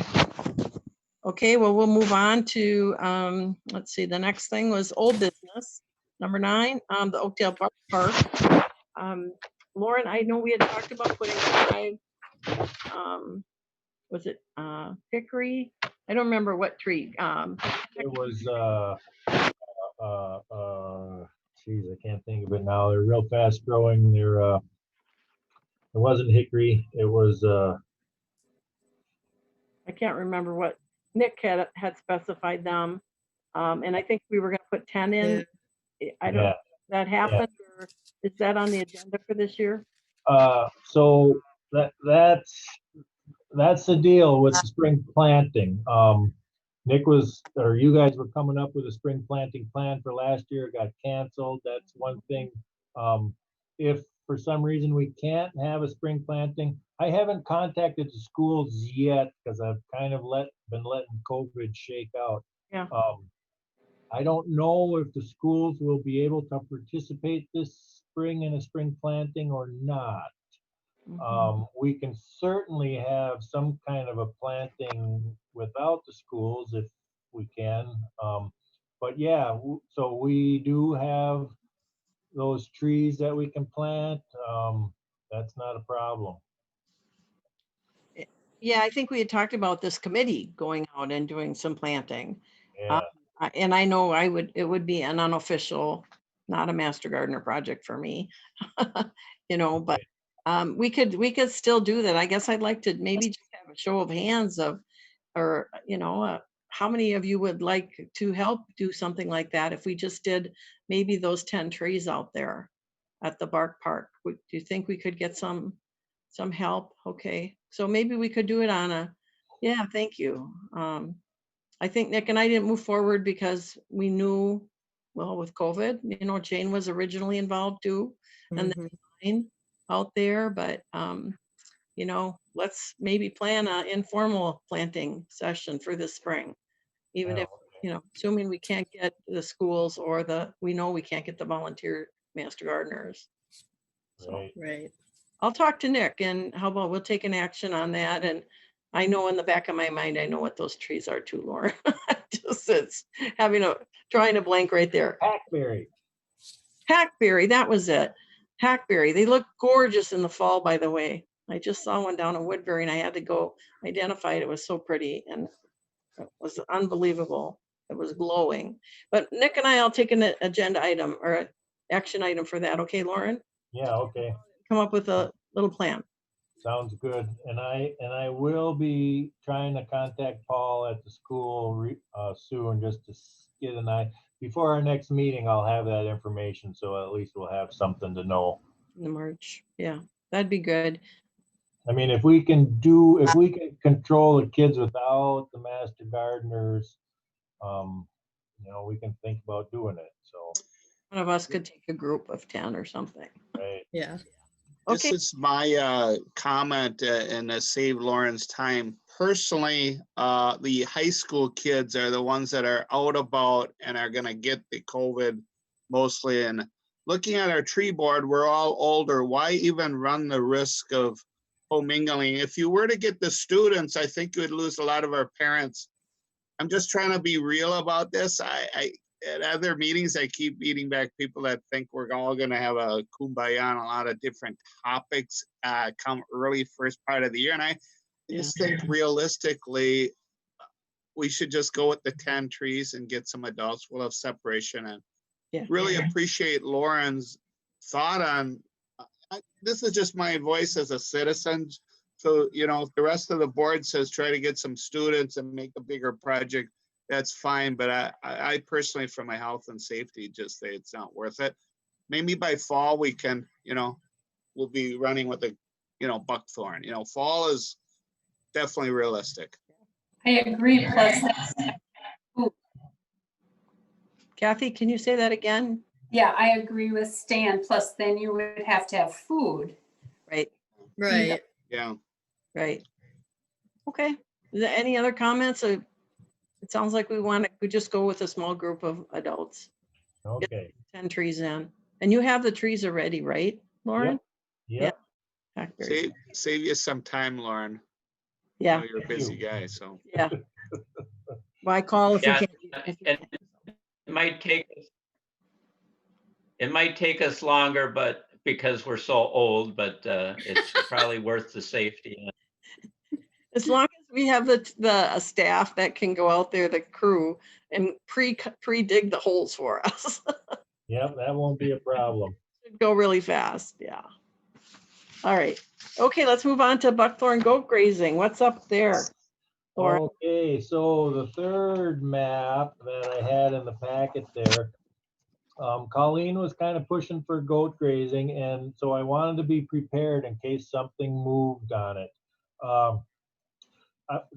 Okay, well, we'll move on to, let's see, the next thing was old business. Number 9, the Oakdale Park. Lauren, I know we had talked about putting 5, was it hickory? I don't remember what tree. It was geez, I can't think of it now. They're real fast growing. It wasn't hickory. It was I can't remember what Nick had specified them. And I think we were going to put 10 in. I don't know if that happened, or is that on the agenda for this year? So that's the deal with the spring planting. You guys were coming up with a spring planting plan for last year. It got canceled. That's one thing. If for some reason we can't have a spring planting, I haven't contacted the schools yet because I've kind of been letting COVID shake out. Yeah. I don't know if the schools will be able to participate this spring in a spring planting or not. We can certainly have some kind of a planting without the schools if we can. But yeah, so we do have those trees that we can plant. That's not a problem. Yeah, I think we had talked about this committee going out and doing some planting. Yeah. And I know it would be an unofficial, not a master gardener project for me, but we could still do that. I guess I'd like to maybe just have a show of hands how many of you would like to help do something like that? If we just did maybe those 10 trees out there at the Bark Park, do you think we could get some help? Okay. So maybe we could do it thank you. I think Nick and I didn't move forward because we knew, with COVID, Jane was originally involved too, and then out there, but let's maybe plan an informal planting session for this spring, even if, assuming we can't get the schools or we know we can't get the volunteer master gardeners. So, Right. I'll talk to Nick, and how about we'll take an action on that. And I know in the back of my mind, I know what those trees are too, Laura. Just it's trying to blank right there. Hackberry. Hackberry, that was it. Hackberry. They look gorgeous in the fall, by the way. I just saw one down in Woodbury and I had to go identify it. It was so pretty and it was unbelievable. It was glowing. But Nick and I'll take an agenda item or an action item for that. Okay, Lauren? Yeah, okay. Come up with a little plan. Sounds good. And I will be trying to contact Paul at the school soon just to get an eye. Before our next meeting, I'll have that information, so at least we'll have something to know. In the March. Yeah, that'd be good. I mean, if we can control the kids without the master gardeners, you know, we can think about doing it. So One of us could take a group of 10 or something. right. Yeah. This Okay. is my comment and to save Lauren's time. Personally, the high school kids are the ones that are out about and are gonna get the COVID mostly. And looking at our tree board, we're all older. Why even run the risk of commingling? If you were to get the students, I think you would lose a lot of our parents. I'm just trying to be real about this. At other meetings, I keep meeting back people that think we're all going to have a kumbaya on a lot of different topics come early first part of the year. And I just think realistically, we should just go with the 10 trees and get some adults. We'll have separation and really appreciate Lauren's thought on, this is just my voice as a citizen. So, you know, if the rest of the board says try to get some students and make a bigger project, that's fine. But I personally, for my health and safety, just say it's not worth it. Maybe by fall we can, you know, we'll be running with a, you know, buckthorn. You know, fall is definitely realistic. I agree, plus, Kathy, can you say that again? yeah, I agree with Stan, plus then you would have to have food. Right, Right. Yeah. right. Okay. Is there any other comments? It sounds like we just go with a small group of adults. Okay. 10 trees in. And you have the trees already, right, Lauren? Yep. Hackberry. Save you some time, Lauren. Yeah. I know you're a busy guy, so. Yeah. Why call if we Yeah, can't? and it might take us longer, but because we're so old, but it's probably worth the safety. As long as we have the staff that can go out there, the crew, and pre-dig the holes for us. Yep, that won't be a problem. It'd go really fast, yeah. All right. Okay, let's move on to Buckthorn Goat Grazing. What's up there? Laura? Okay, so the third map that I had in the packet there, Colleen was kind of pushing for goat grazing, and so I wanted to be prepared in case something moved on it.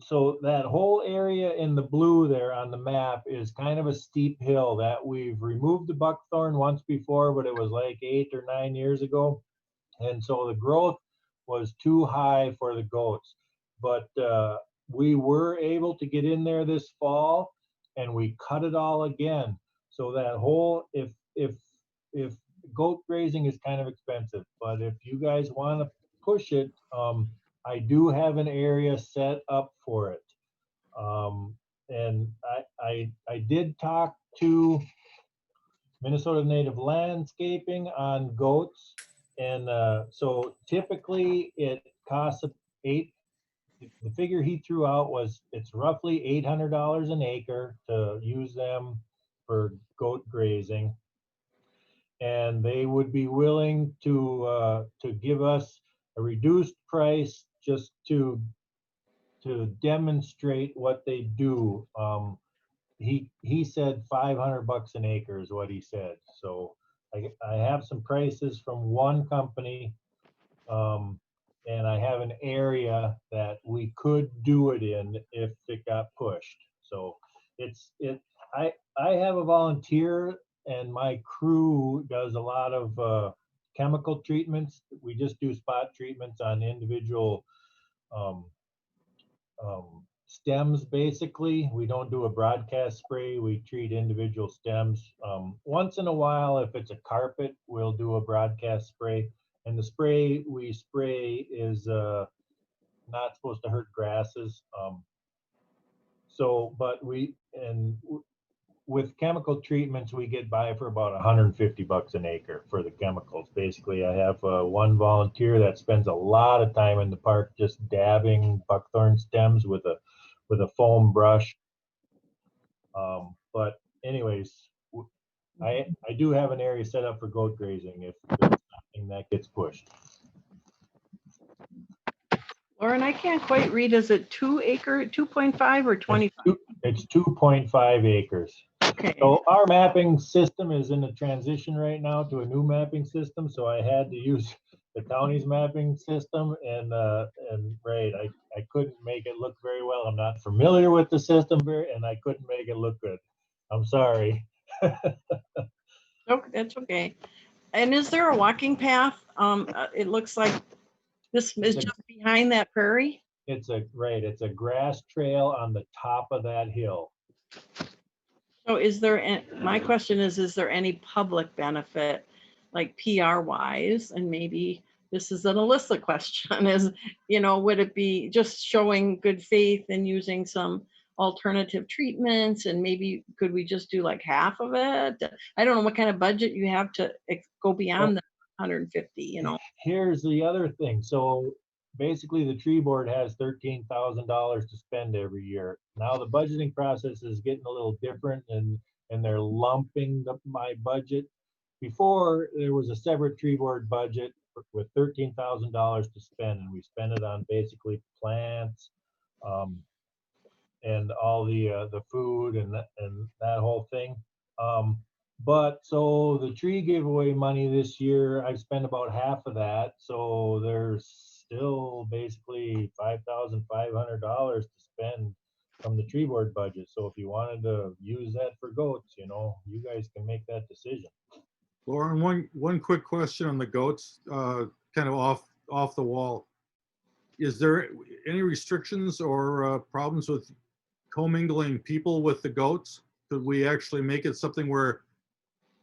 So that whole area in the blue there on the map is kind of a steep hill that we've removed the buckthorn once before, but it was like 8 or 9 years ago. And so the growth was too high for the goats. But we were able to get in there this fall and we cut it all again. So that whole, if goat grazing is kind of expensive, but if you guys want to push it, I do have an area set up for it. And I did talk to Minnesota Native Landscaping on goats. And so typically it costs the figure he threw out was it's roughly $800 an acre to use them for goat grazing. And they would be willing to give us a reduced price just to demonstrate what they do. He said $500 an acre is what he said. So I have some prices from one company, and I have an area that we could do it in if it got pushed. So I have a volunteer and my crew does a lot of chemical treatments. We just do spot treatments on individual stems. Basically, we don't do a broadcast spray. We treat individual stems. Once in a while, if it's a carpet, we'll do a broadcast spray. And the spray we spray is not supposed to hurt grasses. But with chemical treatments, we get by for about 150 bucks an acre for the chemicals. Basically, I have one volunteer that spends a lot of time in the park just dabbing buckthorn stems with a foam brush. But anyways, I do have an area set up for goat grazing if there's something that gets pushed. Lauren, I can't quite read. Is it 2.5 or 25? It's 2.5 acres. Okay. So our mapping system is in a transition right now to a new mapping system. So I had to use the county's mapping system, and right, I couldn't make it look very well. I'm not familiar with the system and I couldn't make it look good. I'm sorry. Okay, that's okay. And is there a walking path? It looks like this is just behind that prairie. It's a grass trail on the top of that hill. So my question is there any public benefit, like PR wise? And maybe this is an Alyssa question, is, would it be just showing good faith and using some alternative treatments, and maybe could we just do like half of it? I don't know what kind of budget you have to go beyond the 150, Here's the other thing. So basically the tree board has $13,000 to spend every year. Now the budgeting process is getting a little different, and they're lumping my budget. Before, there was a separate tree board budget with $13,000 to spend, and we spent it on basically plants, and all the food and that whole thing. But so the tree giveaway money this year, I've spent about half of that. So there's still basically $5,500 to spend from the tree board budget. So if you wanted to use that for goats, you guys can make that decision. Lauren, one quick question on the goats, kind of off the wall. Is there any restrictions or problems with commingling people with the goats? Could we actually make it something where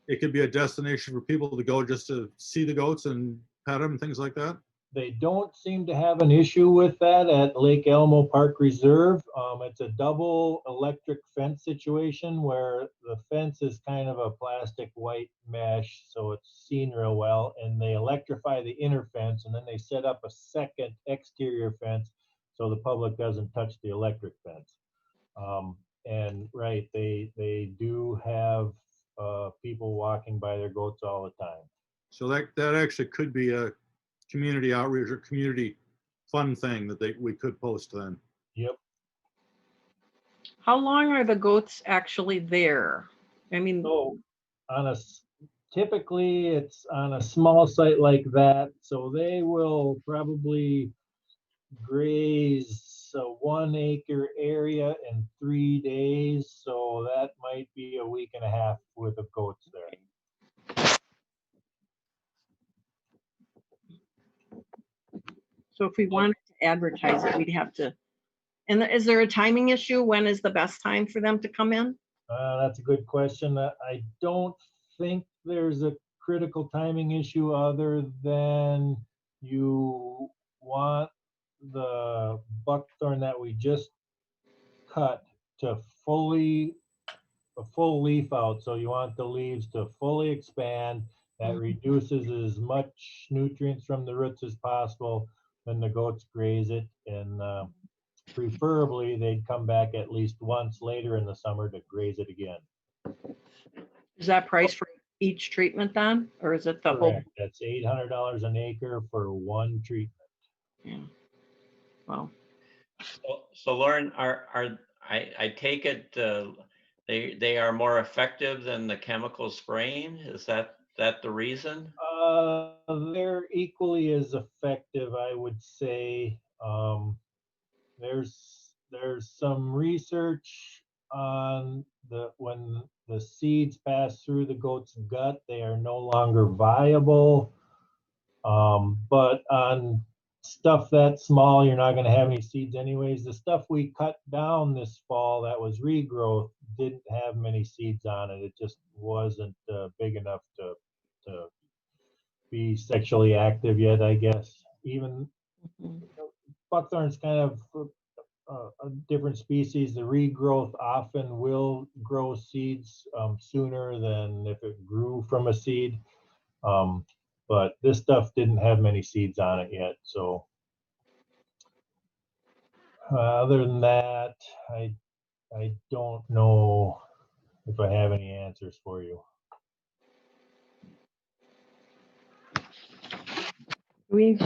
it could be a destination for people to go just to see the goats and pet them, things like that? They don't seem to have an issue with that at Lake Elmo Park Reserve. It's a double electric fence situation where the fence is kind of a plastic white mesh, so it's seen real well, and they electrify the inner fence, and then they set up a second exterior fence so the public doesn't touch the electric fence. And right, they do have people walking by their goats all the time. So that actually could be a community outreach or community fun thing that we could post then. Yep. How long are the goats actually there? I mean, so typically it's on a small site like that, so they will probably graze a 1 acre area in 3 days, so that might be a week and a half worth of goats there. so if we wanted to advertise it, we'd have to. And is there a timing issue? When is the best time for them to come in? That's a good question. I don't think there's a critical timing issue other than you want the buckthorn that we just cut to a full leaf out. So you want the leaves to fully expand. That reduces as much nutrients from the roots as possible when the goats graze it. And preferably they'd come back at least once later in the summer to graze it again. Is that price for each treatment then? Or is it the whole? Correct. That's $800 an acre for one treatment. Yeah. Well. So Lauren, I take it they are more effective than the chemical spraying? Is that the reason? They're equally as effective, I would say. There's some research on when the seeds pass through the goat's gut, they are no longer viable. But on stuff that small, you're not going to have any seeds anyways. The stuff we cut down this fall that was regrowth didn't have many seeds on it. It just wasn't big enough to be sexually active yet, I guess. Even buckthorn's kind of different species, the regrowth often will grow seeds sooner than if it grew from a seed. But this stuff didn't have many seeds on it yet. So other than that, I don't know if I have any answers for you.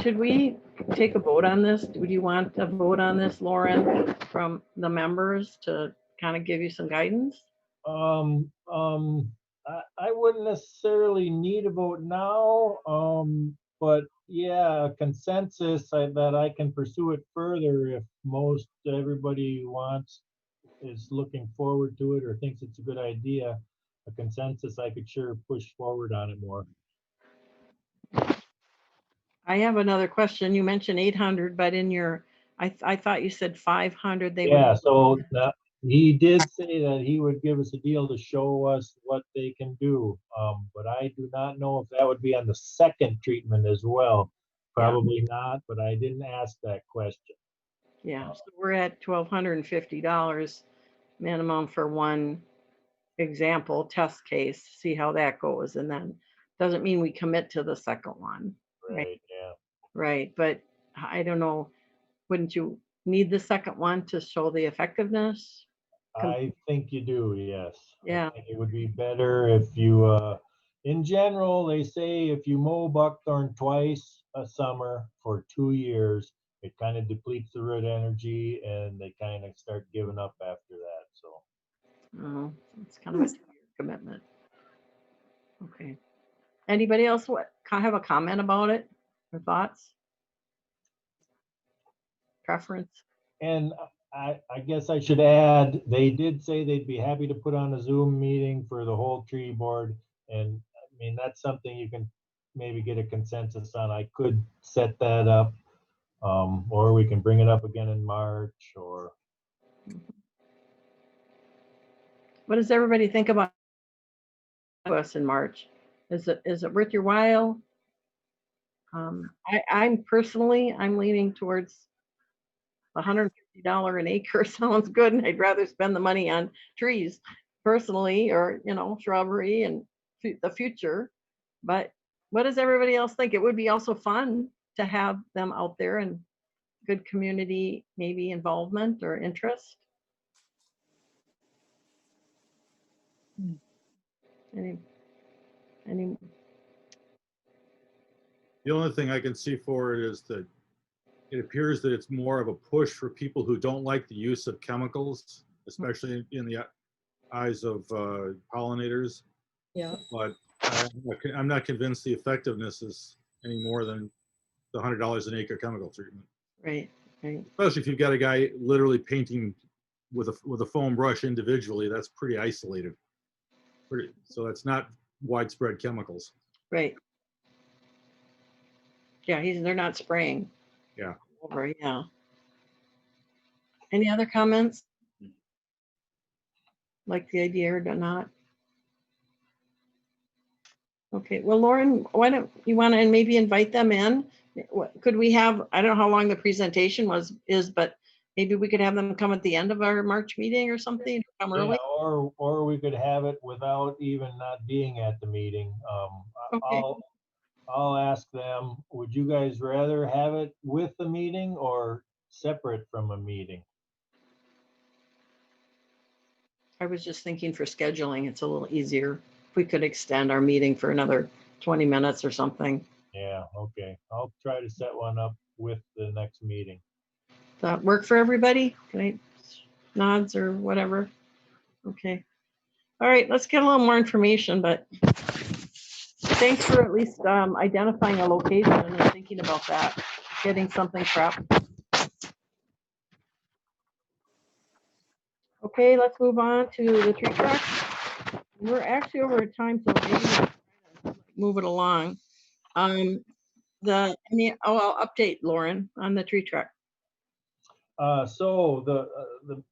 Should we take a vote on this? Would you want a vote on this, Lauren, from the members to kind of give you some guidance? I wouldn't necessarily need a vote now, but yeah, a consensus that I can pursue it further if most everybody is looking forward to it or thinks it's a good idea. A consensus, I could sure push forward on it more. I have another question. You mentioned 800, but in your, I thought you said 500. They Yeah, would. so he did say that he would give us a deal to show us what they can do. But I do not know if that would be on the second treatment as well. Probably not, but I didn't ask that question. Yeah, so we're at $1,250 minimum for one example test case, see how that goes. And then doesn't mean we commit to the second one. Right, yeah. Right, but I don't know, wouldn't you need the second one to show the effectiveness? I think you do, yes. Yeah. I think it would be better if you, in general, they say if you mow buckthorn twice a summer for 2 years, it kind of depletes the root energy and they kind of start giving up after that, so. Oh, it's kind of a 2-year commitment. Okay. Anybody else have a comment about it or thoughts? Preference? And I guess I should add, they did say they'd be happy to put on a Zoom meeting for the whole tree board. And I mean, that's something you can maybe get a consensus on. I could set that up, or we can bring it up again in March or. What does everybody think about us in March? Is it worth your while? I'm personally, I'm leaning towards $150 an acre sounds good, and I'd rather spend the money on trees personally, or shrubbery and the future. But what does everybody else think? It would be also fun to have them out there and good community maybe involvement or interest. Any The only thing I can see for it is that it appears that it's more of a push for people who don't like the use of chemicals, especially in the eyes of pollinators. Yeah. But I'm not convinced the effectiveness is any more than the $100 an acre chemical treatment. Right. Especially if you've got a guy literally painting with a foam brush individually, that's pretty isolated. So that's not widespread chemicals. Right. Yeah, they're not spraying. Yeah. Over, yeah. Any other comments? Like the idea or not? Okay, well, Lauren, why don't you want to maybe invite them in? Could we have, I don't know how long the presentation is, but maybe we could have them come at the end of our March meeting or something, come early? Yeah, or we could have it without even not being at the meeting. Okay. I'll ask them, would you guys rather have it with the meeting or separate from a meeting? I was just thinking for scheduling, it's a little easier. If we could extend our meeting for another 20 minutes or something. Yeah, okay. I'll try to set one up with the next meeting. Does that work for everybody? Okay, nods or whatever. Okay. All right, let's get a little more information, but thanks for at least identifying a location and thinking about that, getting something prepped. Okay, let's move on to the tree truck. We're actually over time, so maybe we'll move it along. I'll update Lauren on the tree truck. So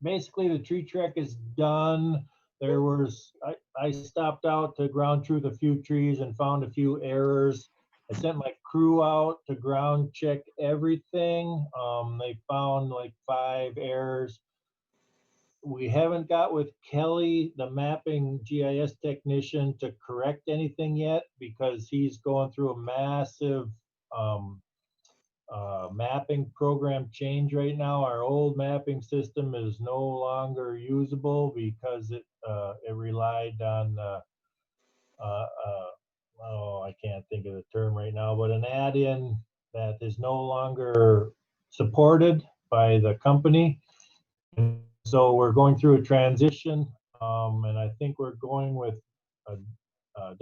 basically the tree truck is done. There was, I stopped out to ground truth a few trees and found a few errors. I sent my crew out to ground check everything. They found like 5 errors. We haven't got with Kelly, the mapping GIS technician, to correct anything yet because he's going through a massive mapping program change right now. Our old mapping system is no longer usable because it relied on oh, I can't think of the term right now, but an add-in that is no longer supported by the company. And so we're going through a transition, and I think we're going with a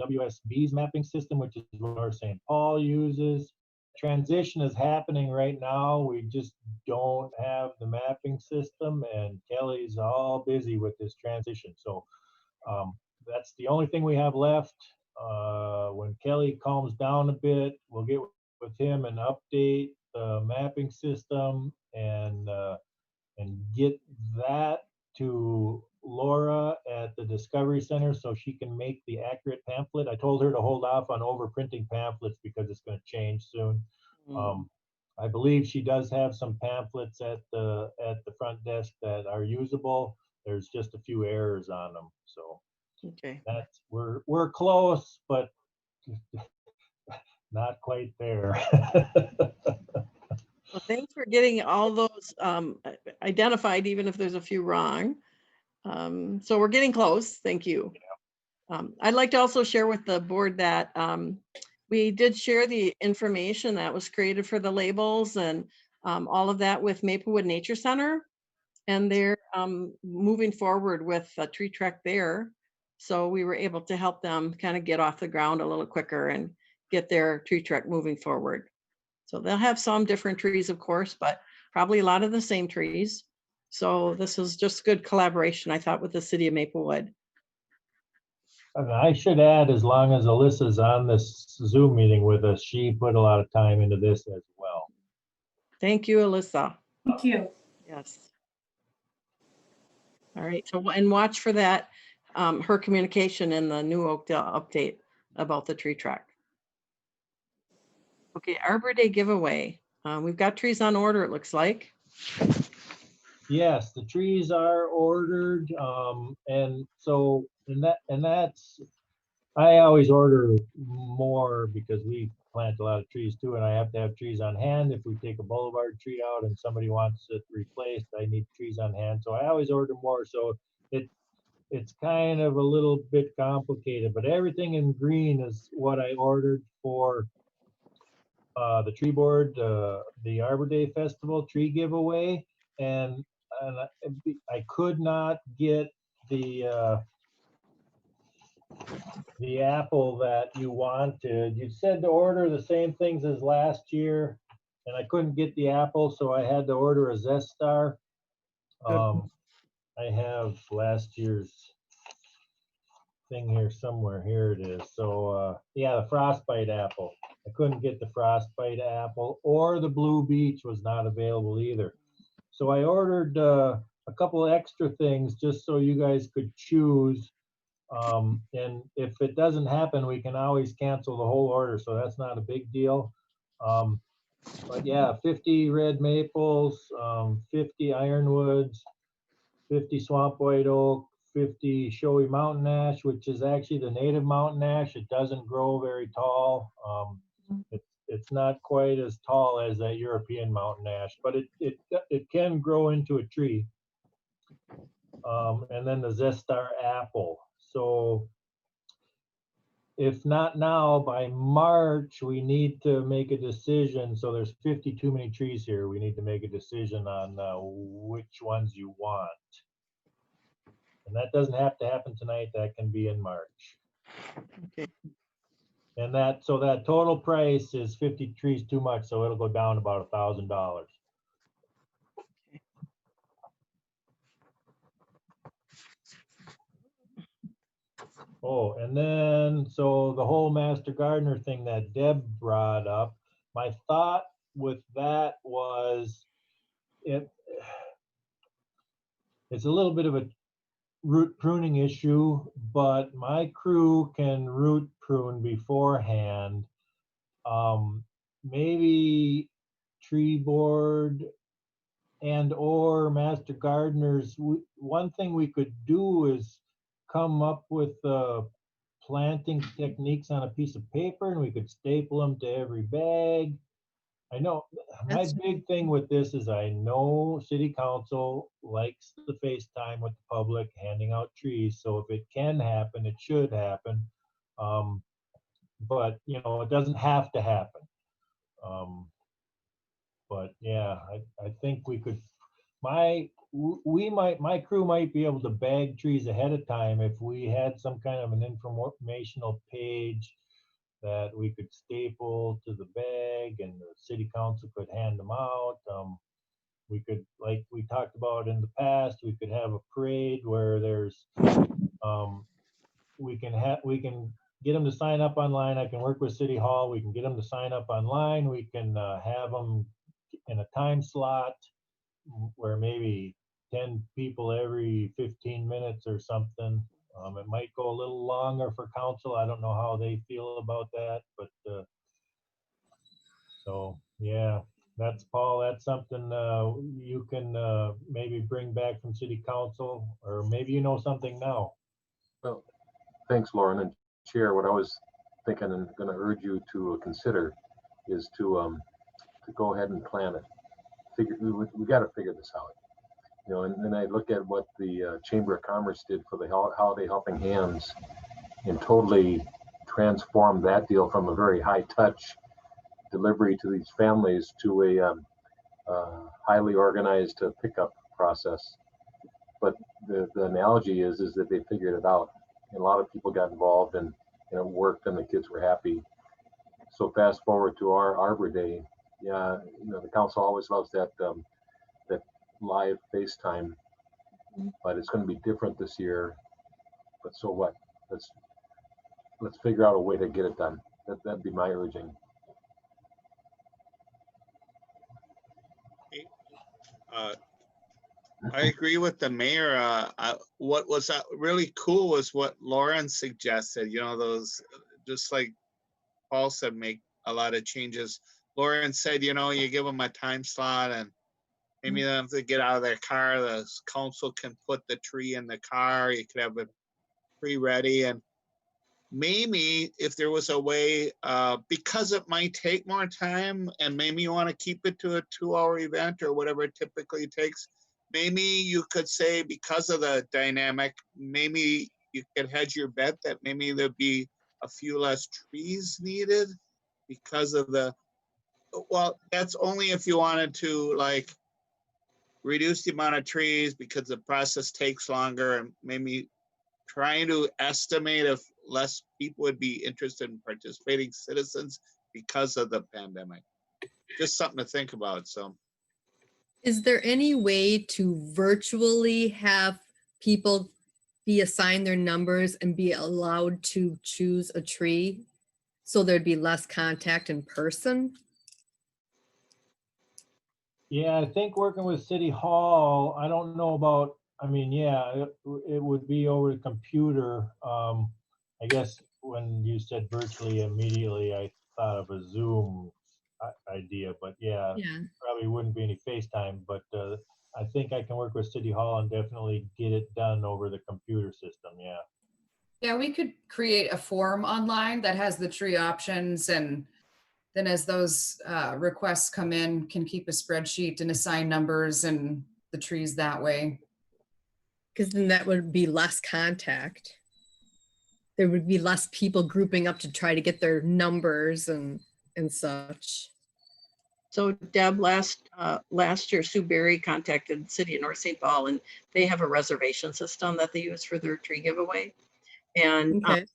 WSB's mapping system, which is what North St. Paul uses. Transition is happening right now. We just don't have the mapping system, and Kelly's all busy with this transition. So that's the only thing we have left. When Kelly calms down a bit, we'll get with him and update the mapping system and get that to Laura at the Discovery Center so she can make the accurate pamphlet. I told her to hold off on overprinting pamphlets because it's going to change soon. I believe she does have some pamphlets at the front desk that are usable. There's just a few errors on them. So Okay. that's we're close, but not quite there. Well, thanks for getting all those identified, even if there's a few wrong. So we're getting close. Thank you. I'd like to also share with the board that we did share the information that was created for the labels and all of that with Maplewood Nature Center. And they're moving forward with a tree trek there. So we were able to help them kind of get off the ground a little quicker and get their tree trek moving forward. So they'll have some different trees, of course, but probably a lot of the same trees. So this is just good collaboration, I thought, with the city of Maplewood. And I should add, as long as Alyssa's on this Zoom meeting with us, she put a lot of time into this as well. Thank you, Alyssa. Thank you. Yes. All right. So, and watch for that, her communication in the new Oakdale update about the tree track. Okay, Arbor Day giveaway. We've got trees on order, it looks like. Yes, the trees are ordered, and so that's I always order more because we plant a lot of trees too, and I have to have trees on hand. If we take a boulevard tree out and somebody wants it replaced, I need trees on hand. So I always order more. So it's kind of a little bit complicated, but everything in green is what I ordered for the tree board, the Arbor Day Festival tree giveaway, and I could not get the apple that you wanted. You said to order the same things as last year, and I couldn't get the apple, so I had to order a Zest Star. I have last year's thing here somewhere. Here it is. So yeah, the frostbite apple. I couldn't get the frostbite apple, or the Blue Beach was not available either. So I ordered a couple of extra things just so you guys could choose. And if it doesn't happen, we can always cancel the whole order. So that's not a big deal. But yeah, 50 red maples, 50 ironwoods, 50 swamp white oak, 50 showy mountain ash, which is actually the native mountain ash. It doesn't grow very tall. It's not quite as tall as that European mountain ash, but it can grow into a tree. And then the Zest Star apple. So if not now, by March, we need to make a decision. So there's 50 too many trees here. We need to make a decision on which ones you want. And that doesn't have to happen tonight. That can be in March. Okay. And that total price is 50 trees too much. So it'll go down about $1,000. Oh, and then, so the whole master gardener thing that Deb brought up, my thought with that was it's a little bit of a root pruning issue, but my crew can root prune beforehand. Maybe tree board and or master gardeners. One thing we could do is come up with planting techniques on a piece of paper, and we could staple them to every bag. I know my That's- big thing with this is I know city council likes the FaceTime with the public, handing out trees. So if it can happen, it should happen. But you know, it doesn't have to happen. But yeah, I think we could, my crew might be able to bag trees ahead of time if we had some kind of an informational page that we could staple to the bag and the city council could hand them out. We could, like we talked about in the past, we could have a parade where there's, we can get them to sign up online. I can work with City Hall. We can get them to sign up online. We can have them in a time slot where maybe 10 people every 15 minutes or something. It might go a little longer for council. I don't know how they feel about that, but so yeah, that's Paul. That's something you can maybe bring back from city council, or maybe you know something now. Well, thanks, Lauren. And Chair, what I was thinking and going to urge you to consider is to go ahead and plan it. We got to figure this out. You know, and then I look at what the Chamber of Commerce did for the Holiday Helping Hands and totally transformed that deal from a very high touch delivery to these families to a highly organized pickup process. But the analogy is that they figured it out. And a lot of people got involved and it worked and the kids were happy. So fast forward to our Arbor Day. Yeah, you know, the council always loves that that live FaceTime, but it's going to be different this year. But so what? Let's figure out a way to get it done. That'd be my urging. I agree with the mayor. What was really cool was what Lauren suggested. You know, those, just like Paul said, make a lot of changes. Lauren said, you know, you give them a time slot and maybe they have to get out of their car. The council can put the tree in the car. You could have it pre-ready. And maybe if there was a way, because it might take more time and maybe you want to keep it to a 2-hour event or whatever it typically takes, maybe you could say, because of the dynamic, maybe you could hedge your bet that maybe there'd be a few less trees needed because of the, well, that's only if you wanted to like reduce the amount of trees because the process takes longer, and maybe trying to estimate if less people would be interested in participating citizens because of the pandemic. Just something to think about. So, Is there any way to virtually have people be assigned their numbers and be allowed to choose a tree so there'd be less contact in person? Yeah, I think working with City Hall, I don't know about, I mean, yeah, it would be over the computer. I guess when you said virtually, immediately I thought of a Zoom idea, but yeah, Yeah. probably wouldn't be any FaceTime, but I think I can work with City Hall and definitely get it done over the computer system, yeah. Yeah, we could create a form online that has the tree options, and then as those requests come in, can keep a spreadsheet and assign numbers and the trees that way. Because then that would be less contact. There would be less people grouping up to try to get their numbers and such. So Deb, last year, Sue Berry contacted the city of North St. Paul, and they have a reservation system that they use for their tree giveaway. And Okay.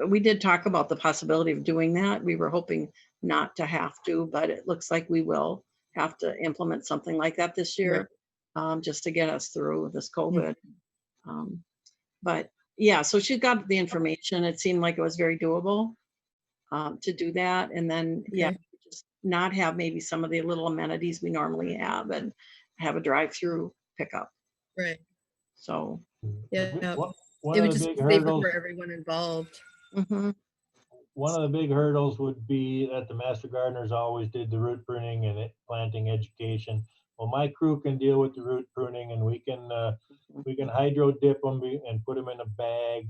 we did talk about the possibility of doing that. We were hoping not to have to, but it looks like we will have to implement something like that this year, just to get us through this COVID. But yeah, so she got the information. It seemed like it was very doable to do that. And then, yeah, just not have maybe some of the little amenities we normally have and have a drive-through pickup. Right. So yeah, One it would of the just big be safer hurdles, for everyone involved. one of the big hurdles would be that the master gardeners always did the root pruning and planting education. Well, my crew can deal with the root pruning, and we can hydro dip them and put them in a bag.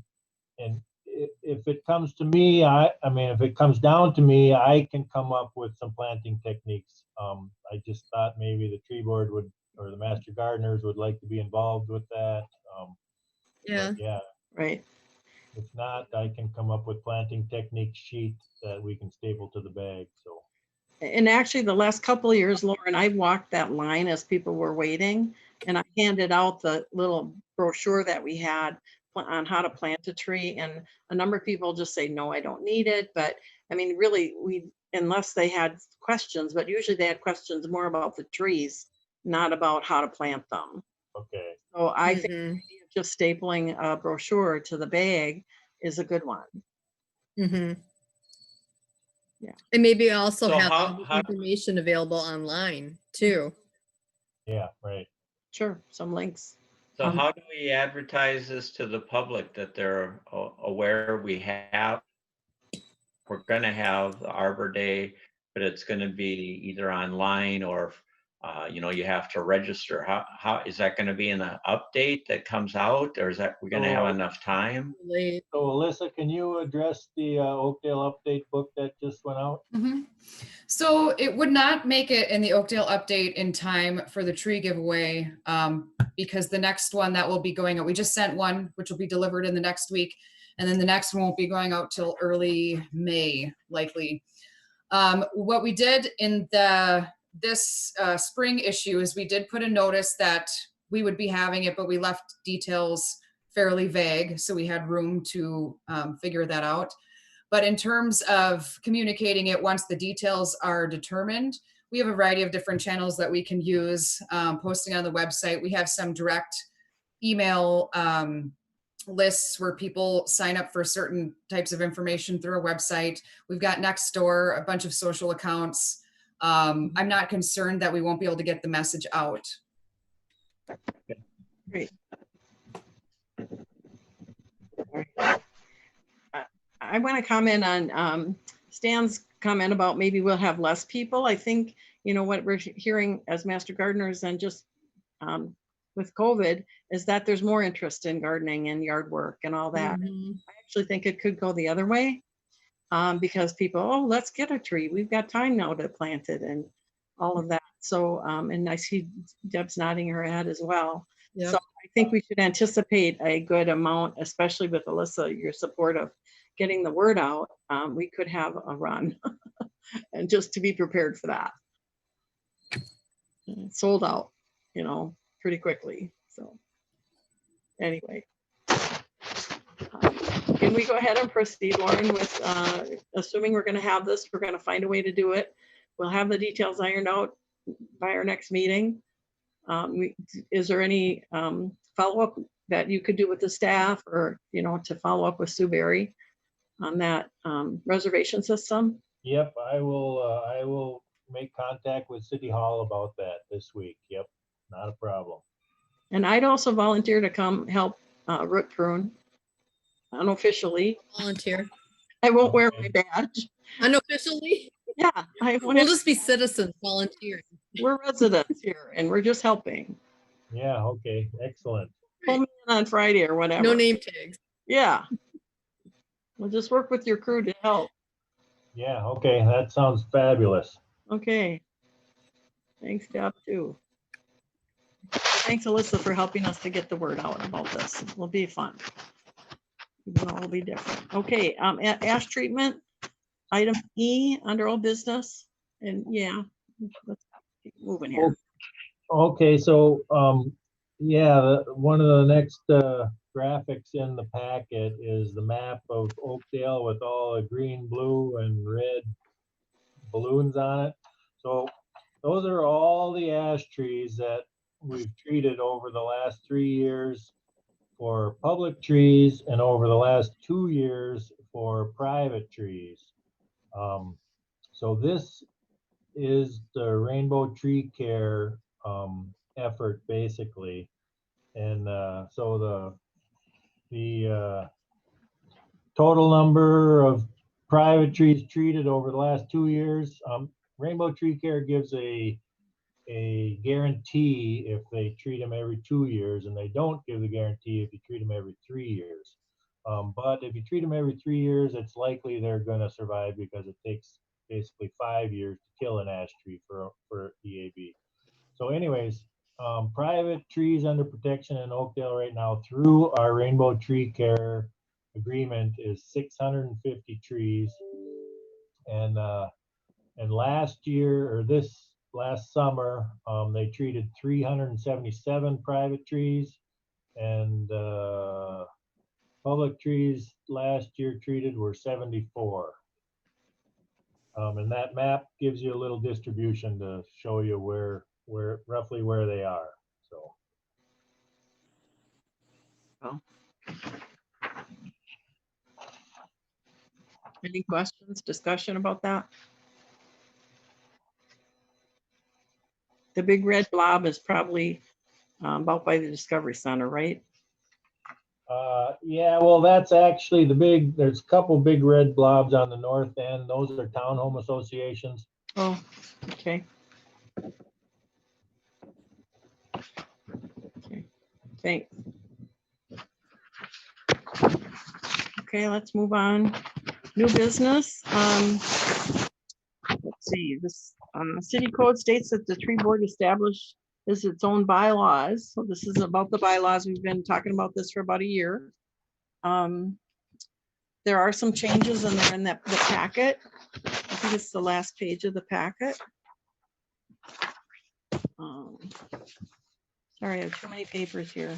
And if it comes to me, I mean, if it comes down to me, I can come up with some planting techniques. I just thought maybe the tree board would, or the master gardeners would like to be involved with that. Yeah. Yeah. Right. If not, I can come up with planting technique sheet that we can staple to the bag. So. And actually, the last couple of years, Lauren, I walked that line as people were waiting, and I handed out the little brochure that we had on how to plant a tree. And a number of people just say, no, I don't need it. But I mean, really, unless they had questions, but usually they had questions more about the trees, not about how to plant them. Okay. So I think just stapling a brochure to the bag is a good one. Mm-hmm. Yeah. And maybe also So have how- all the how- information available online too. Yeah, right. Sure, some links. So how do we advertise this to the public that they're aware we're gonna have the Arbor Day, but it's gonna be either online or, you know, you have to register. How is that gonna be in the update that comes out, or is that we're gonna have enough time? Late. So Alyssa, can you address the Oakdale update book that just went out? So it would not make it in the Oakdale update in time for the tree giveaway, because the next one that will be going out, we just sent one, which will be delivered in the next week. And then the next one won't be going out till early May, likely. What we did in this spring issue is we did put a notice that we would be having it, but we left details fairly vague. So we had room to figure that out. But in terms of communicating it, once the details are determined, we have a variety of different channels that we can use, posting on the website. We have some direct email lists where people sign up for certain types of information through a website. We've got Nextdoor, a bunch of social accounts. I'm not concerned that we won't be able to get the message out. Great. I want to comment on Stan's comment about maybe we'll have less people. I think, you know, what we're hearing as master gardeners and just with COVID is that there's more interest in gardening and yard work and all that. I actually think it could go the other way because people, oh, let's get a tree. We've got time now to plant it and all of that. So, and I see Deb's nodding her head as well. Yep. So I think we should anticipate a good amount, especially with Alyssa, your support of getting the word out. We could have a run and just to be prepared for that. It's sold out, you know, pretty quickly. So anyway, can we go ahead and proceed, Lauren, with assuming we're going to have this, we're going to find a way to do it. We'll have the details ironed out by our next meeting. Is there any follow-up that you could do with the staff or, you know, to follow up with Sue Berry on that reservation system? Yep, I will make contact with City Hall about that this week. Yep, not a problem. And I'd also volunteer to come help root prune unofficially. Volunteer. I won't wear my badge. Unofficially? Yeah, I won't. We'll just be citizens volunteering. We're residents here and we're just helping. Yeah, okay, excellent. Pull me in on Friday or whatever. No name tags. Yeah. We'll just work with your crew to help. Yeah, okay, that sounds fabulous. Okay. Thanks, Deb, too. Thanks, Alyssa, for helping us to get the word out about this. It will be fun. Even though it'll be different. Okay, ash treatment, item E, under old business. And yeah, let's keep moving here. Okay, so yeah, one of the next graphics in the packet is the map of Oakdale with all the green, blue, and red balloons on it. So those are all the ash trees that we've treated over the last 3 years for public trees and over the last 2 years for private trees. So this is the Rainbow Tree Care effort basically. And so the total number of private trees treated over the last 2 years. Rainbow Tree Care gives a guarantee if they treat them every 2 years, and they don't give the guarantee if you treat them every 3 years. But if you treat them every 3 years, it's likely they're going to survive because it takes basically 5 years to kill an ash tree for EAB. So anyways, private trees under protection in Oakdale right now through our Rainbow Tree Care agreement is 650 trees. And last year, or this last summer, they treated 377 private trees, and public trees last year treated were 74. And that map gives you a little distribution to show you where roughly where they are. So. Well. Any questions, discussion about that? The big red blob is probably about by the Discovery Center, right? Yeah, well, that's actually there's a couple big red blobs on the north end. Those are townhome associations. Oh, okay. Okay, thanks. Okay, let's move on. New business. Let's see, this city code states that the tree board established its own bylaws. So this is about the bylaws. We've been talking about this for about a year. There are some changes and they're in the packet. I think it's the last page of the packet. Sorry, I have too many papers here.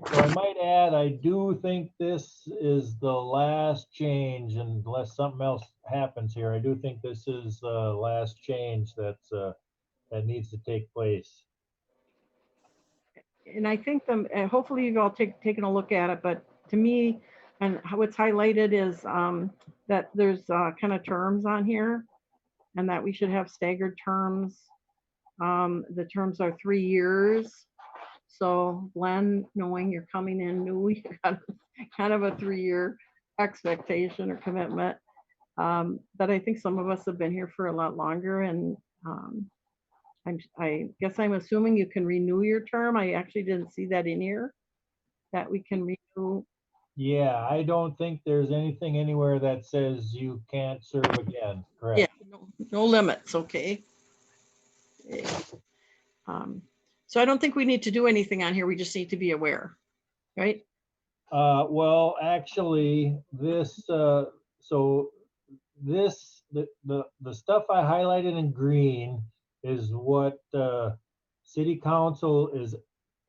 So I might add, I do think this is the last change, unless something else happens here. I do think this is the last change that needs to take place. And I think hopefully you've all taken a look at it, but to me, and how it's highlighted is that there's kind of terms on here, and that we should have staggered terms. The terms are 3 years. So Glen, knowing you're coming in new, you got kind of a 3-year expectation or commitment. But I think some of us have been here for a lot longer, and I guess I'm assuming you can renew your term. I actually didn't see that in here, that we can renew. Yeah, I don't think there's anything anywhere that says you can't serve again, correct? Yeah, no limits, okay. So I don't think we need to do anything on here. We just need to be aware, right? Well, actually, this the stuff I highlighted in green is what city council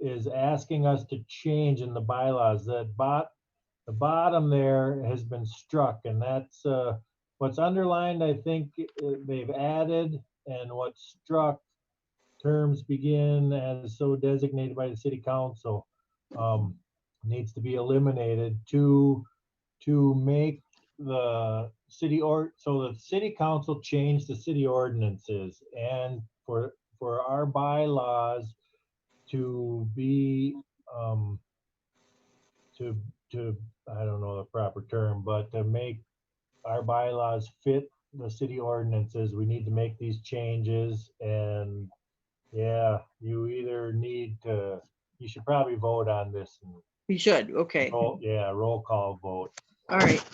is asking us to change in the bylaws. The bottom there has been struck, and that's what's underlined. I think they've added, and what's struck, terms begin as so designated by the city council, needs to be eliminated to make the so the city council changed the city ordinances, and for our bylaws to be to I don't know the proper term, but to make our bylaws fit the city ordinances, we need to make these changes. And yeah, you should probably vote on this. We should, okay. Roll call vote. All right.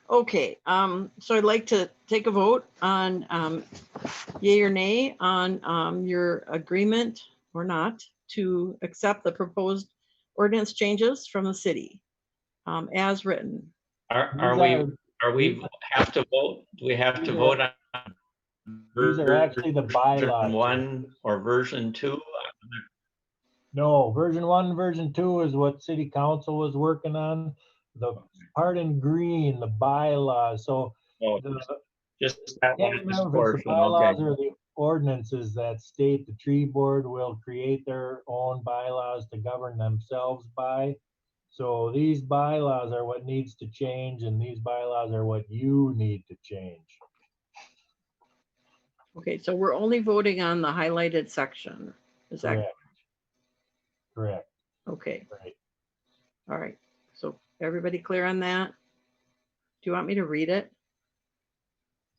Okay, so I'd like to take a vote on yay or nay on your agreement or not to accept the proposed ordinance changes from the city as written. Are we have to vote? Do we have to vote on These are actually the bylaws. version 1 or version 2? No, version 1, version 2 is what city council was working on. The part in green, the bylaws. So just that can't remember if it's the bylaws or the ordinances that state the tree board will create their own bylaws to govern themselves by. So these bylaws are what needs to change, and these bylaws are what you need to change. Okay, so we're only voting on the highlighted section. Is that correct? Okay. Right. All right. So Everybody clear on that? Do you want me to read it?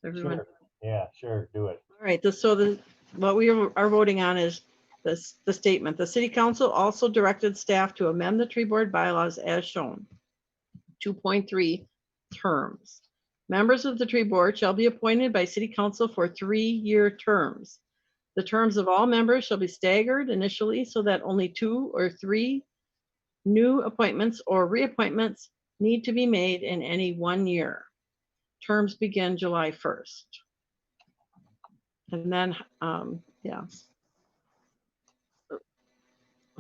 Everyone, Sure. Yeah, sure, do it. all right, what we are voting on is the statement. The city council also directed staff to amend the tree board bylaws as shown. 2.3 terms. Members of the tree board shall be appointed by city council for 3-year terms. The terms of all members shall be staggered initially so that only 2 or 3 new appointments or reappointments need to be made in any 1 year. Terms begin July 1st. And then, yeah.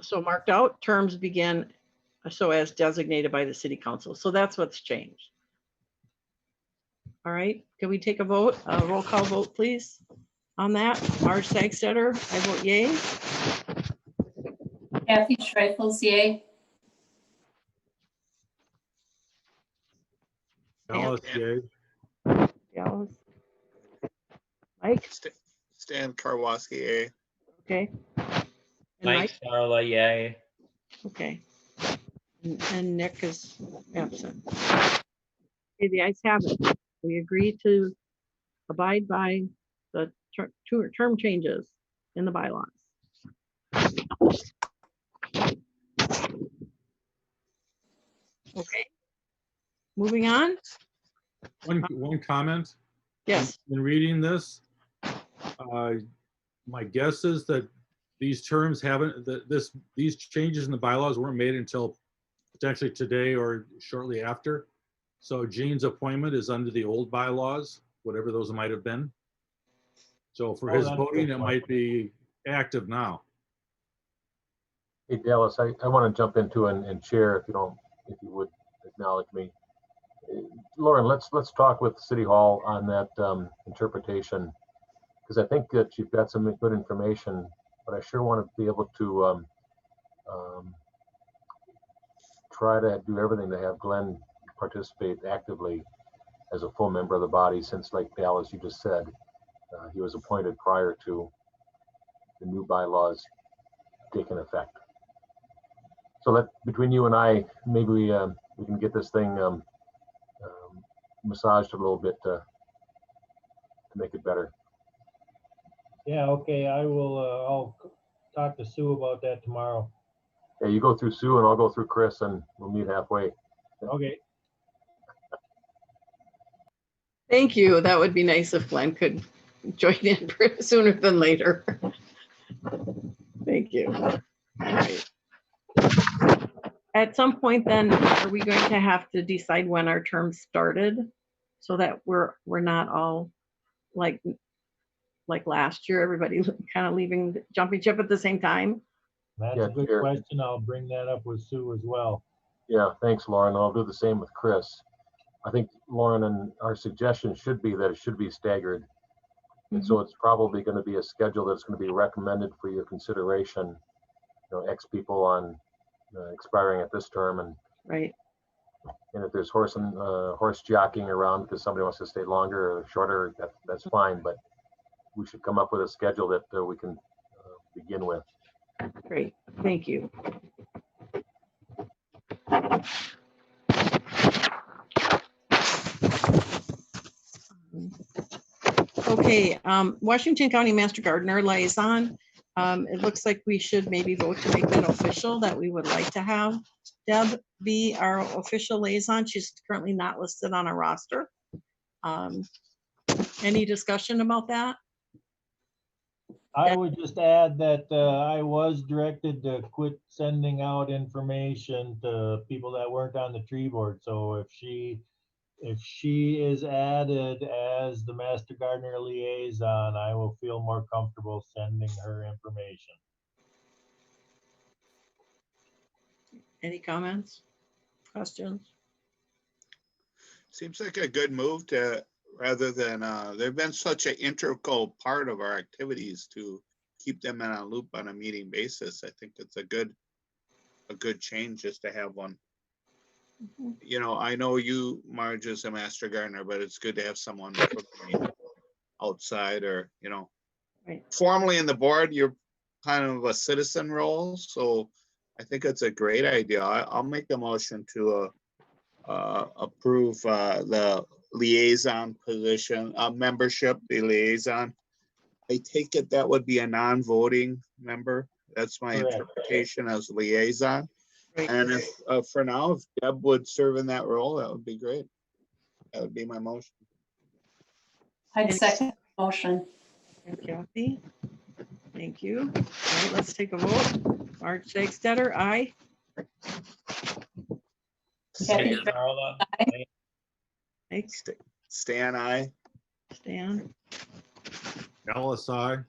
So marked out, terms begin so as designated by the city council. So that's what's changed. All right, can we take a vote, a roll call vote, please, on that? Marge Sagstetter, I vote yay. Kathy Schreifels, yay. Alice, yay. Dallas. Mike, Stan Karwoski, A. okay. And Mike Sarla, yay. okay. And Nick is absent. Okay, the ayes have it. We agree to abide by the term changes in the bylaws. Okay. Moving on. One comment. Yes. In reading this, my guess is that these terms these changes in the bylaws weren't made until potentially today or shortly after. So Gene's appointment is under the old bylaws, whatever those might have been. So for his that's voting, good it might be active now. Hey, Dallas, I want to jump into and share, if you would acknowledge me. Lauren, let's talk with City Hall on that interpretation, because I think that you've got some good information, but I sure want to be able to try to do everything to have Glen participate actively as a full member of the body, since, like Dallas, you just said, he was appointed prior to the new bylaws taking effect. So between you and I, maybe we can get this thing massaged a little bit to make it better. Yeah, okay, I'll talk to Sue about that tomorrow. Yeah, you go through Sue and I'll go through Chris and we'll meet halfway. Okay. Thank you. That would be nice if Glenn could join in sooner than later. Thank you. All right. At some point then, are we going to have to decide when our term started so that we're not all like last year, everybody kind of leaving, jumping ship at the same time? That's Yeah, a good sure. question. I'll bring that up with Sue as well. Yeah, thanks, Lauren. I'll do the same with Chris. I think, Lauren, and our suggestion should be that it should be staggered. And so it's probably going to be a schedule that's going to be recommended for your consideration. X people on expiring at this term, and right. And if there's horse jockeying around because somebody wants to stay longer or shorter, that's fine. But we should come up with a schedule that we can begin with. Great, thank you. Okay, Washington County Master Gardener Liaison. It looks like we should maybe vote to make that official, that we would like to have Deb be our official liaison. She's currently not listed on our roster. Any discussion about that? I would just add that I was directed to quit sending out information to people that weren't on the tree board. So if she is added as the Master Gardener Liaison, I will feel more comfortable sending her information. Any comments, questions? Seems like a good move to, rather than, they've been such an integral part of our activities, to keep them in a loop on a meeting basis. I think it's a good change just to have one. I know you, Marge, is a Master Gardener, but it's good to have someone from the outside, or, Right. formally in the board, you're kind of a citizen role. So I think it's a great idea. I'll make the motion to approve the liaison position, membership, the liaison. I take it that would be a non-voting member. That's my Correct. interpretation as liaison. Right. And if, for now, if Deb would serve in that role, that would be great. That would be my motion. I'd second the motion. Thank you, Kathy. Thank you. All right, let's take a vote. Mark Shakestetter, aye. Kathy, Carla, Mike, Stan, aye. Stan. LSI.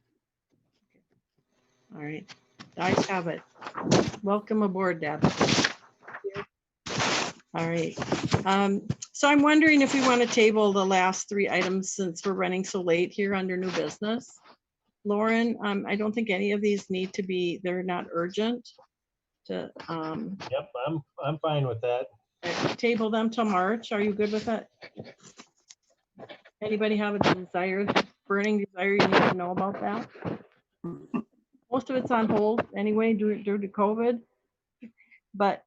All right, guys have it. Welcome aboard, Deb. All right. So I'm wondering if we want to table the last 3 items since we're running so late here under new business. Lauren, I don't think any of these need to be, they're not urgent to Yep, I'm fine with that. table them till March. Are you good with that? Anybody have a desire, burning desire you need to know about that? Most of it's on hold anyway due to COVID. But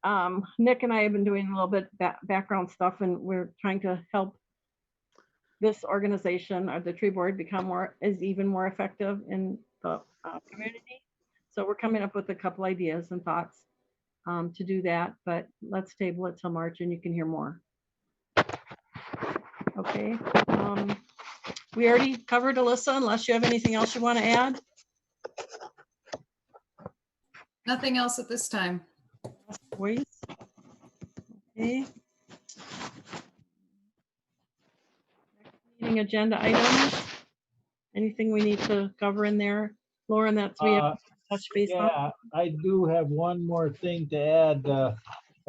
Nick and I have been doing a little bit background stuff, and we're trying to help this organization or the tree board become even more effective in the community. So we're coming up with a couple ideas and thoughts to do that, but let's table it till March and you can hear more. Okay. We already covered Alyssa, unless you have anything else you want to add. Nothing else at this time. Wait. Okay. Meeting agenda items. Anything we need to cover in there? Lauren, that's we have to touch base on. Yeah, I do have one more thing to add. I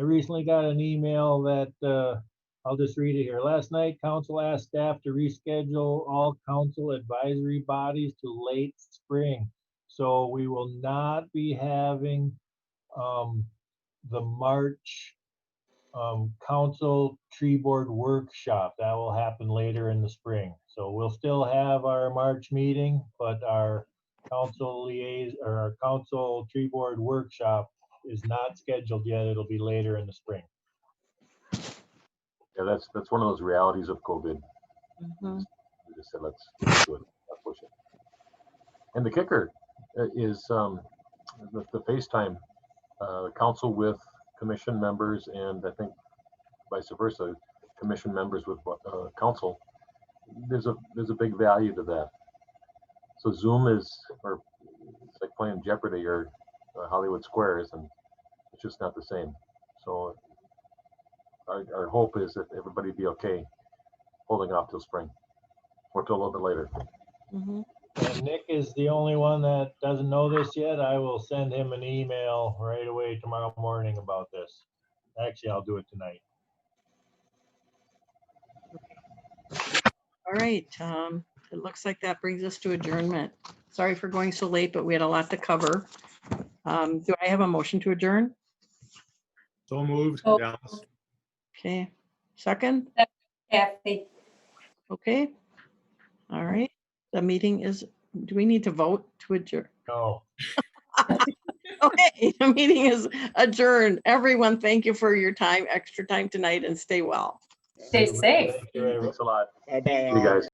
recently got an email that I'll just read it here. Last night, council asked staff to reschedule all council advisory bodies to late spring. So we will not be having the March council tree board workshop. That will happen later in the spring. So we'll still have our March meeting, but our council liaison or our council tree board workshop is not scheduled yet. It'll be later in the spring. Yeah, that's one of those realities of COVID. Mhm. We just said, let's do it, let's push it. And the kicker is the FaceTime council with commission members, and I think vice versa, commission members with council. There's a big value to that. So Zoom is, or it's like playing Jeopardy or Hollywood Squares, and it's just not the same. So our hope is that everybody be okay holding off till spring or till a little bit later. Mhm. And Nick is the only one that doesn't know this yet. I will send him an email right away tomorrow morning about this. Actually, I'll do it tonight. All right. It looks like that brings us to adjournment. Sorry for going so late, but we had a lot to cover. Do I have a motion to adjourn? So moved. Oh. Dallas. Okay. Second? Kathy, Okay. All right. The meeting is, do we need to vote to adjourn? No. Okay, the meeting is adjourned. Everyone, thank you for your time, extra time tonight, and stay well. stay safe. Thank you, everyone. Thanks a lot. Bye-bye. You guys.